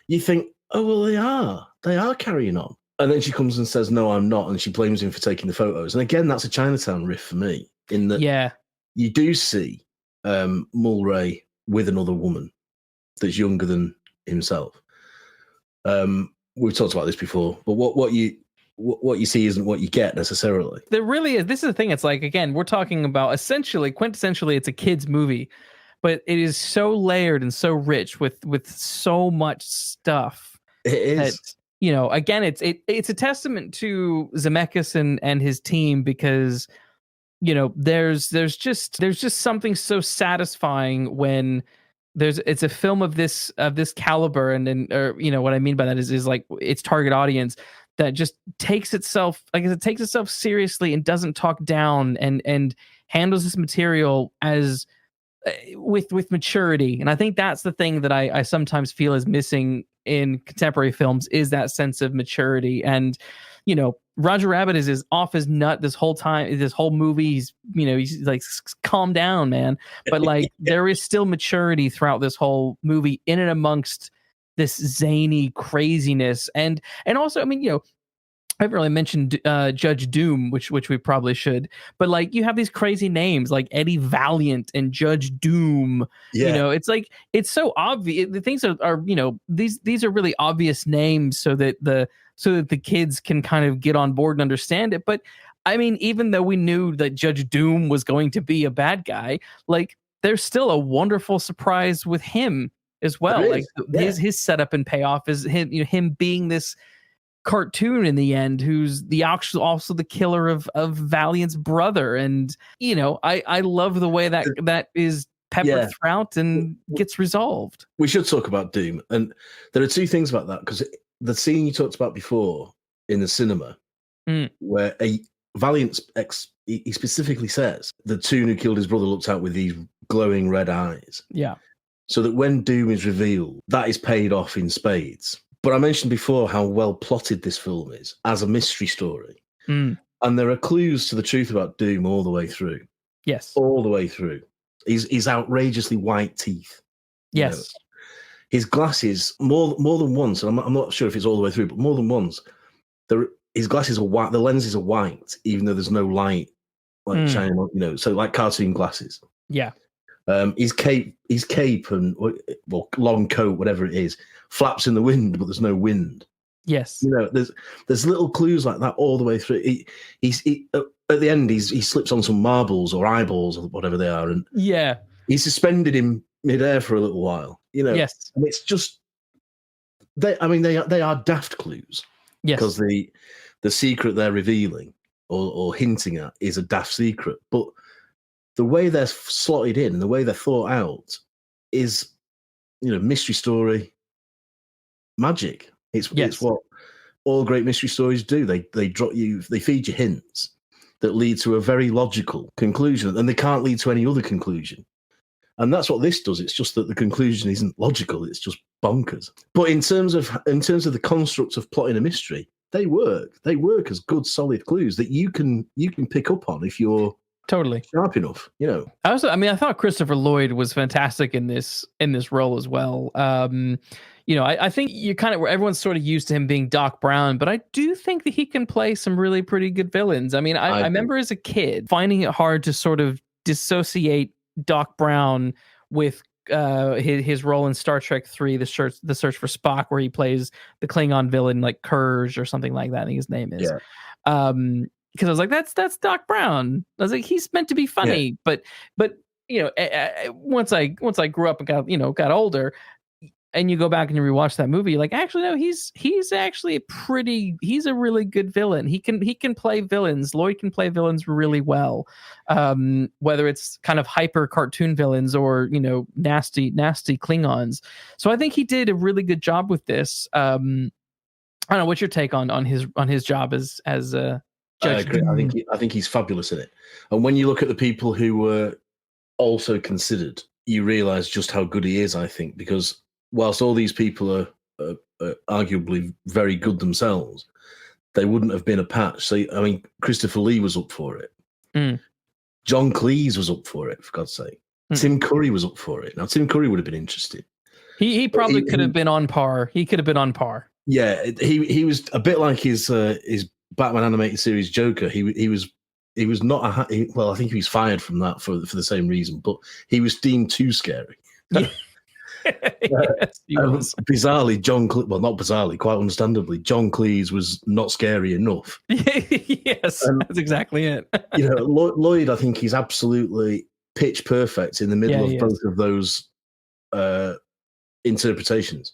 you think, oh well, they are carrying on. And then she comes and says, no, I'm not. And she blames him for taking the photos. And again, that's a Chinatown riff for me, in that you do see Mulray with another woman that's younger than himself. We've talked about this before, but what you see isn't what you get necessarily. There really is. This is the thing. It's like, again, we're talking about quintessentially, it's a kid's movie, but it is so layered and so rich with so much stuff. It is. Again, it's a testament to Zemeckis and his team, because there's just something so satisfying when it's a film of this caliber, and what I mean by that is like its target audience that just takes itself seriously and doesn't talk down and handles this material as with maturity. And I think that's the thing that I sometimes feel is missing in contemporary films, is that sense of maturity. And Roger Rabbit is off his nut this whole time, this whole movie. He's like, calm down, man. But like there is still maturity throughout this whole movie, in and amongst this zany craziness. And also, I mean, I haven't really mentioned Judge Doom, which we probably should, but like you have these crazy names like Eddie Valiant and Judge Doom. Yeah. You know, it's like it's so obvious. The things are you know, these are really obvious names so that the kids can kind of get on board and understand it. But I mean, even though we knew that Judge Doom was going to be a bad guy, like there's still a wonderful surprise with him as well. Like his setup and payoff is him being this cartoon in the end who's also the killer of Valiant's brother. And you know, I love the way that is peppered throughout and gets resolved. We should talk about Doom, and there are two things about that, because the scene you talked about before in the cinema where Valiant's he specifically says the Toon who killed his brother looked out with these glowing red eyes, so that when Doom is revealed, that is paid off in spades. But I mentioned before how well plotted this film is as a mystery story. And there are clues to the truth about Doom all the way through. Yes. All the way through. His outrageously white teeth. Yes. You know, his glasses, more than once, and I'm not sure if it's all the way through, but more than once, his glasses are white, the lenses are white, even though there's no light like shining on, you know, so like cartoon glasses. Yeah. His cape and long coat, whatever it is, flaps in the wind, but there's no wind. Yes, you know, there's little clues like that all the way through. He at the end he slips on some marbles or eyeballs or whatever they are, and he's suspended in midair for a little while. You know, yes, and it's just they are daft clues. Yes, because the secret they're revealing or hinting at is a daft secret, but the way they're slotted in and the way they're thought out is, you know, mystery story magic. It's what all great mystery stories do. They feed you hints that lead to a very logical conclusion, and they can't lead to any other conclusion. And that's what this does. It's just that the conclusion isn't logical. It's just bonkers. But in terms of the construct of plotting a mystery, they work. They work as good, solid clues that you can pick up on if you're totally sharp enough, you know. I thought Christopher Lloyd was fantastic in this role as well. You know, I think you kind of everyone's sort of used to him being Doc Brown, but I do think that he can play some really pretty good villains. I mean, I remember as a kid finding it hard to sort of dissociate Doc Brown with his role in Star Trek 3, the Search for Spock, where he plays the Klingon villain like Kurge or something like that. I think his name is. Because I was like, that's Doc Brown. I was like, he's meant to be funny, but you know, once I grew up and got older, and you go back and you rewatch that movie, like, actually, no, he's actually he's a really good villain. He can play villains. Lloyd can play villains really well, whether it's kind of hyper cartoon villains or, you know, nasty Klingons. So I think he did a really good job with this. I don't know, what's your take on his job as Judge? I think he's fabulous in it. And when you look at the people who were also considered, you realize just how good he is, I think, because whilst all these people are arguably very good themselves, they wouldn't have been a patch. So, I mean, Christopher Lee was up for it. John Cleese was up for it, for God's sake. Tim Curry was up for it. Now, Tim Curry would have been interested. He probably could have been on par. He could have been on par. Yeah, he was a bit like his Batman animated series Joker. He was not I think he was fired from that for the same reason, but he was deemed too scary. Yes, bizarrely, not bizarrely, quite understandably, John Cleese was not scary enough. Yes, that's exactly it. You know, Lloyd, I think he's absolutely pitch perfect in the middle of both of those interpretations.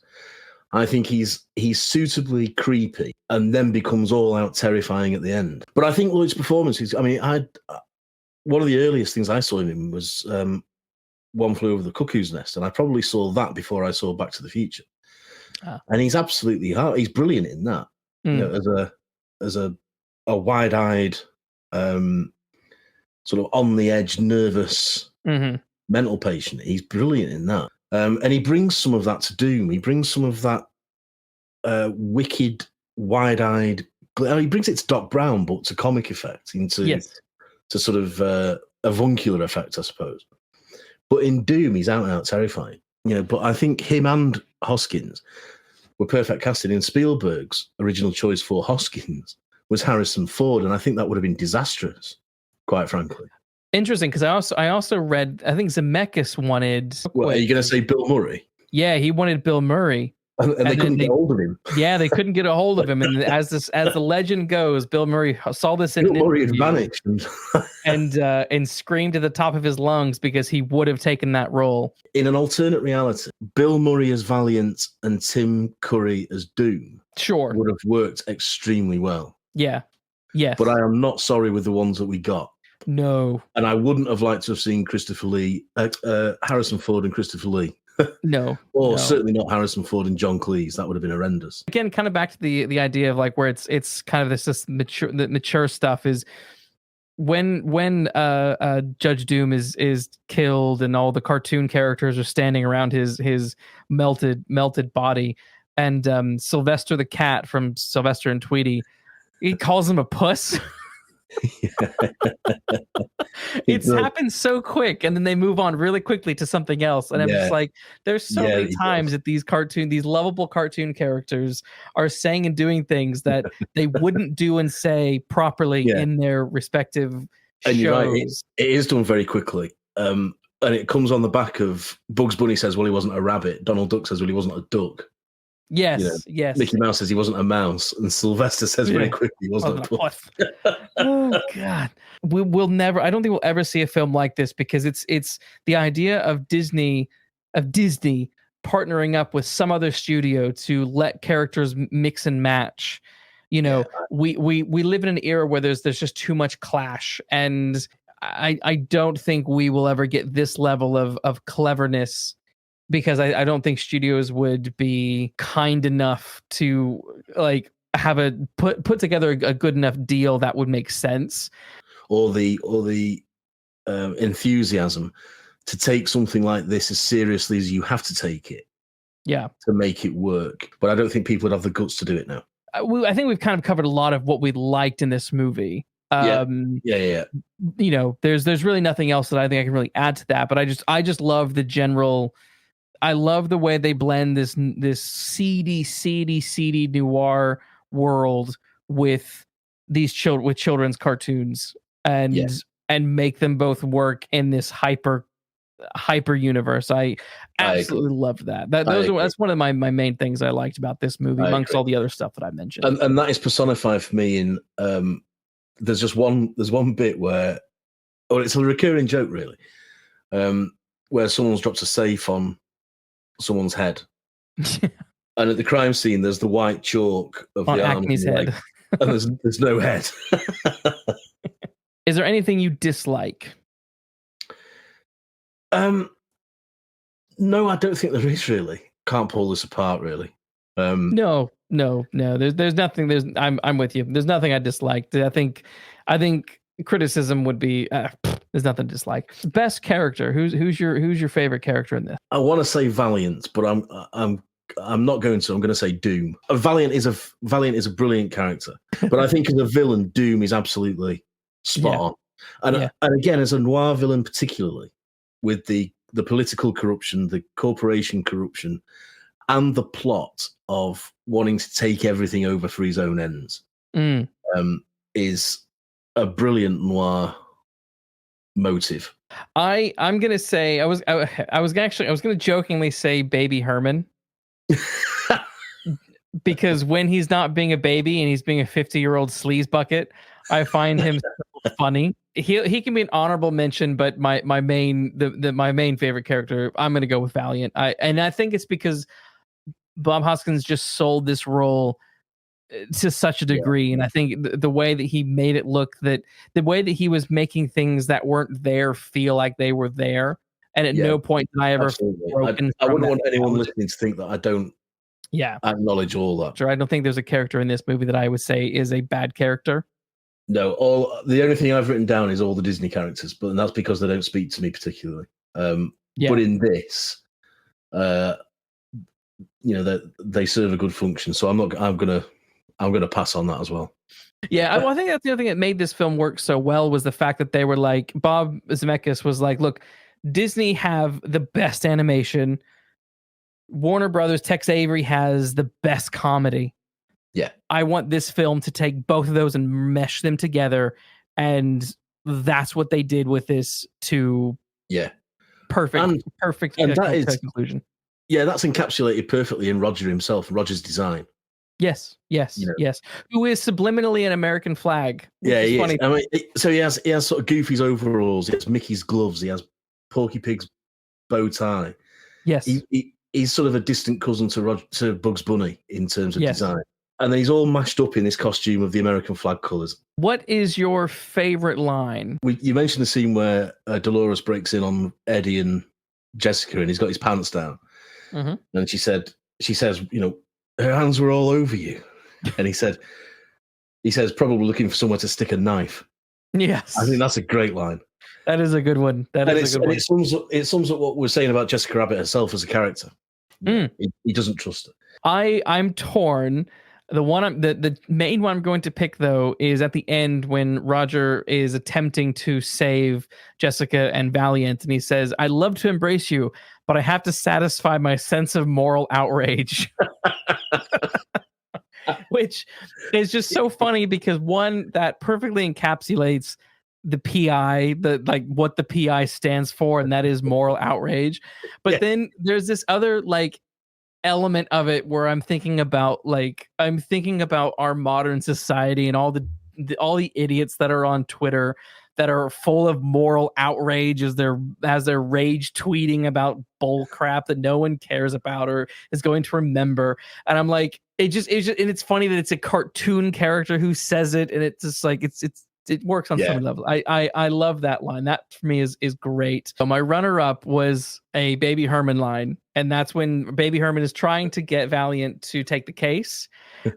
I think he's suitably creepy and then becomes all out terrifying at the end. But I think Lloyd's performance is, I mean, one of the earliest things I saw in him was One Flew Over the Cuckoo's Nest, and I probably saw that before I saw Back to the Future. And he's absolutely he's brilliant in that. You know, as a wide-eyed, sort of on the edge, nervous mental patient. He's brilliant in that. And he brings some of that to Doom. He brings some of that wicked, wide-eyed. He brings it to Doc Brown, but to comic effect, to sort of avuncular effect, I suppose. But in Doom, he's out and out terrifying. You know, but I think him and Hoskins were perfect casting. In Spielberg's original choice for Hoskins was Harrison Ford, and I think that would have been disastrous, quite frankly. Interesting, because I also read, I think Zemeckis wanted. Well, are you going to say Bill Murray? Yeah, he wanted Bill Murray. And they couldn't get hold of him. Yeah, they couldn't get a hold of him. And as the legend goes, Bill Murray saw this in Bill Murray had vanished and screamed at the top of his lungs because he would have taken that role. In an alternate reality, Bill Murray as Valiant and Tim Curry as Doom would have worked extremely well. Yeah. Yes. But I am not sorry with the ones that we got. No. And I wouldn't have liked to have seen Harrison Ford and Christopher Lee. No. Certainly not Harrison Ford and John Cleese. That would have been horrendous. Again, kind of back to the idea of like where it's kind of this mature stuff is when Judge Doom is killed and all the cartoon characters are standing around his melted body, and Sylvester the cat from Sylvester and Tweety, he calls him a puss. It's happened so quick, and then they move on really quickly to something else, and I'm just like, there's so many times that these lovable cartoon characters are saying and doing things that they wouldn't do and say properly in their respective shows. You're right, it is done very quickly, and it comes on the back of Bugs Bunny says, well, he wasn't a rabbit. Donald Duck says, well, he wasn't a duck. Yes, yes. Mickey Mouse says he wasn't a mouse, and Sylvester says very quickly he wasn't a puff. Oh God, we'll never. I don't think we'll ever see a film like this, because it's the idea of Disney partnering up with some other studio to let characters mix and match. We live in an era where there's just too much clash, and I don't think we will ever get this level of cleverness. Because I don't think studios would be kind enough to like have put together a good enough deal that would make sense, or the enthusiasm to take something like this as seriously as you have to take it, to make it work. But I don't think people would have the guts to do it now. I think we've kind of covered a lot of what we liked in this movie. There's really nothing else that I think I can really add to that. But I just love the general. I love the way they blend this seedy noir world with these children's cartoons and make them both work in this hyper universe. I absolutely love that. That's one of my main things I liked about this movie, amongst all the other stuff that I mentioned. And that is personified for me in there's one bit where, it's a recurring joke really, where someone's dropped a safe on someone's head, and at the crime scene there's the white chalk of the arm Acme's head, and there's no head. Is there anything you dislike? No, I don't think there is really. Can't pull this apart really. No. There's nothing. I'm with you. There's nothing I disliked. I think criticism would be there's nothing to dislike. Best character. Who's your favorite character in this? I want to say Valiant, but I'm not going to. I'm going to say Doom. Valiant is a brilliant character, but I think as a villain, Doom is absolutely spot on. And again, as a noir villain, particularly with the political corruption, the corporation corruption, and the plot of wanting to take everything over for his own ends, is a brilliant noir motive. I'm gonna say I was gonna jokingly say Baby Herman, because when he's not being a baby and he's being a 50-year-old sleaze bucket, I find him so funny. He can be an honorable mention, but my main favorite character, I'm gonna go with Valiant. I think it's because Bob Hoskins just sold this role to such a degree, and I think the way that he made it look, that the way that he was making things that weren't there feel like they were there, and at no point did I ever I wouldn't want anyone listening to think that I don't acknowledge all that. Sure, I don't think there's a character in this movie that I would say is a bad character. No, the only thing I've written down is all the Disney characters, but that's because they don't speak to me particularly. But in this, they serve a good function, so I'm gonna pass on that as well. Yeah, I think that's the other thing that made this film work so well, was the fact that they were like, Bob Zemeckis was like, look, Disney have the best animation. Warner Brothers, Tex Avery has the best comedy. Yeah. I want this film to take both of those and mesh them together. And that's what they did with this to perfect conclusion. Yeah, that's encapsulated perfectly in Roger himself, Roger's design. Yes. Who is subliminally an American flag. Yeah, he is. I mean, so he has sort of Goofy's overalls, he has Mickey's gloves, he has Porky Pig's bow tie. Yes. He's sort of a distant cousin to Bugs Bunny in terms of design. And then he's all mashed up in this costume of the American flag colours. What is your favorite line? You mentioned the scene where Dolores breaks in on Eddie and Jessica, and he's got his pants down. Mm-hmm. And she says, you know, her hands were all over you. And he says, probably looking for somewhere to stick a knife. Yes. I think that's a great line. That is a good one. It sums up what we're saying about Jessica Rabbit herself as a character. He doesn't trust her. I'm torn. The main one I'm going to pick, though, is at the end when Roger is attempting to save Jessica and Valiant, and he says, "I'd love to embrace you, but I have to satisfy my sense of moral outrage." Which is just so funny because one, that perfectly encapsulates the PI, what the PI stands for, and that is moral outrage. But then there's this other element of it where I'm thinking about our modern society and all the idiots that are on Twitter that are full of moral outrage as they're rage tweeting about bull crap that no one cares about or is going to remember. And I'm like, and it's funny that it's a cartoon character who says it, and it's just like it works on some level. I love that line. That for me is great. So my runner-up was a Baby Herman line, and that's when Baby Herman is trying to get Valiant to take the case,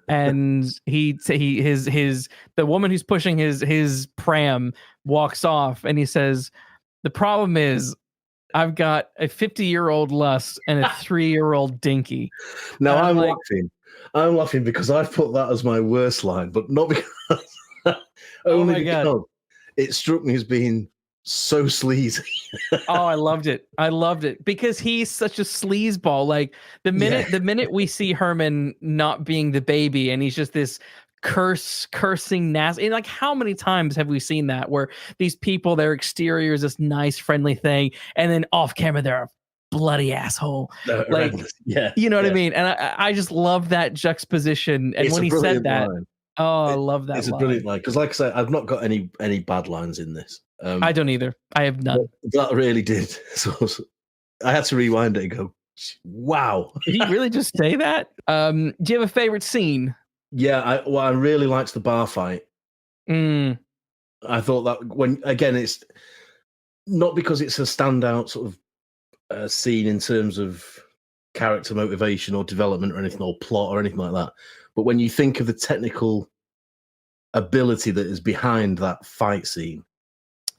and the woman who's pushing his pram walks off, and he says, "The problem is, I've got a 50-year-old lust and a 3-year-old dinky." Now I'm laughing because I've put that as my worst line, but not because. Only because it struck me as being so sleazy. Oh, I loved it because he's such a sleazeball. Like the minute we see Herman not being the baby and he's just this cursing nasty. And how many times have we seen that where these people, their exterior is this nice, friendly thing, and then off camera they're a bloody asshole. You know what I mean? And I just love that juxtaposition. And when he said that. Line. Oh, I love that. It's a brilliant line because, like I said, I've not got any bad lines in this. I don't either. I have none. That really did. So I had to rewind it and go, "Wow!" Did he really just say that? Do you have a favorite scene? Yeah, I really liked the bar fight. I thought that it's not because it's a standout sort of scene in terms of character motivation or development or anything, or plot or anything like that. But when you think of the technical ability that is behind that fight scene,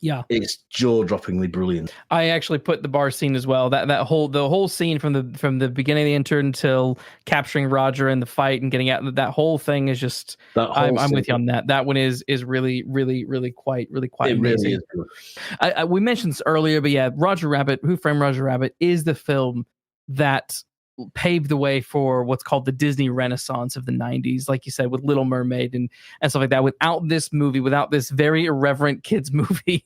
it's jaw-droppingly brilliant. I actually put the bar scene as well. The whole scene from the beginning of the intern until capturing Roger in the fight and getting out. That whole thing is just. I'm with you on that. That one is really, really, really quite it amazing. Really is. We mentioned this earlier, but yeah, Roger Rabbit, Who Framed Roger Rabbit, is the film that paved the way for what's called the Disney Renaissance of the 90s, like you said, with Little Mermaid and stuff like that. Without this movie, without this very irreverent kids movie,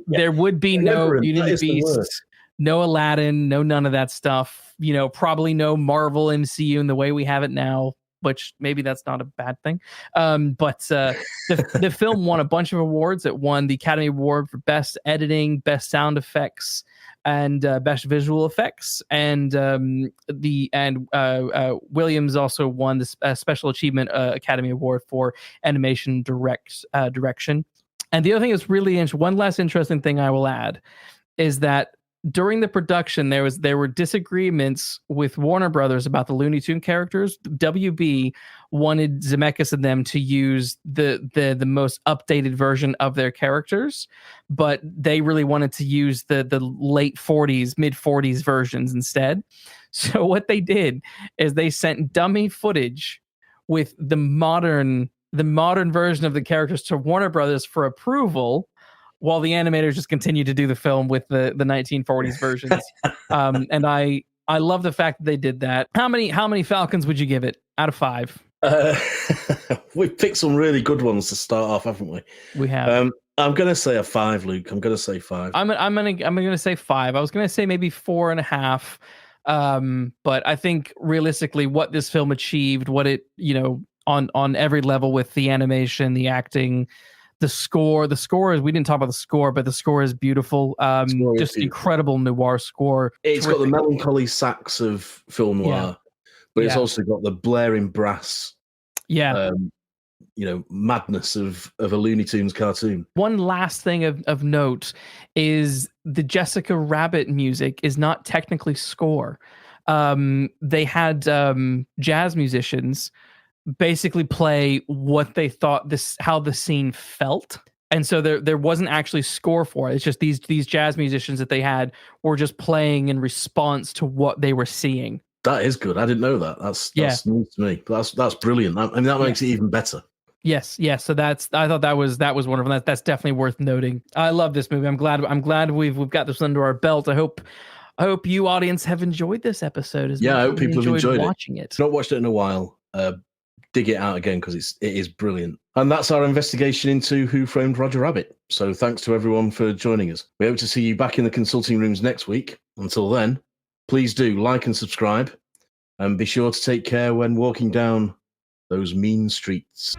there would be no Beauty and the Beast, no Aladdin, no none of that stuff. Probably no Marvel MCU in the way we have it now, which maybe that's not a bad thing. But the film won a bunch of awards. It won the Academy Award for Best Editing, Best Sound Effects, and Best Visual Effects. And Williams also won the Special Achievement Academy Award for Animation Direction. And the other thing is really interesting. One last interesting thing I will add is that during the production, there were disagreements with Warner Brothers about the Looney Tune characters. WB wanted Zemeckis and them to use the most updated version of their characters, but they really wanted to use the late 40s, mid 40s versions instead. So what they did is they sent dummy footage with the modern version of the characters to Warner Brothers for approval, while the animators just continue to do the film with the 1940s versions. And I love the fact that they did that. How many Falcons would you give it? out of 5? We've picked some really good ones to start off, haven't we? We have. I'm going to say a 5, Luke. I'm going to say 5. I'm gonna say 5. I was gonna say maybe 4.5. But I think realistically, what this film achieved, what it on every level with the animation, the acting, the score is, we didn't talk about the score, but the score is beautiful. Just incredible noir score. It's got the melancholy sax of film noir, but it's also got the blaring brass. Yeah. Madness of a Looney Tunes cartoon. One last thing of note is the Jessica Rabbit music is not technically score. They had jazz musicians basically play what they thought how the scene felt, and so there wasn't actually score for it. It's just these jazz musicians that they had were just playing in response to what they were seeing. That is good. I didn't know that. That's news to me. That's brilliant. That makes it even better. Yes. So I thought that was wonderful. That's definitely worth noting. I love this movie. I'm glad we've got this under our belt. I hope you audience have enjoyed this episode as much I hope people have enjoyed watching it. If you've not watched it in a while, dig it out again because it is brilliant. And that's our investigation into Who Framed Roger Rabbit. So thanks to everyone for joining us. We hope to see you back in the consulting rooms next week. Until then, please do like and subscribe, and be sure to take care when walking down those mean streets.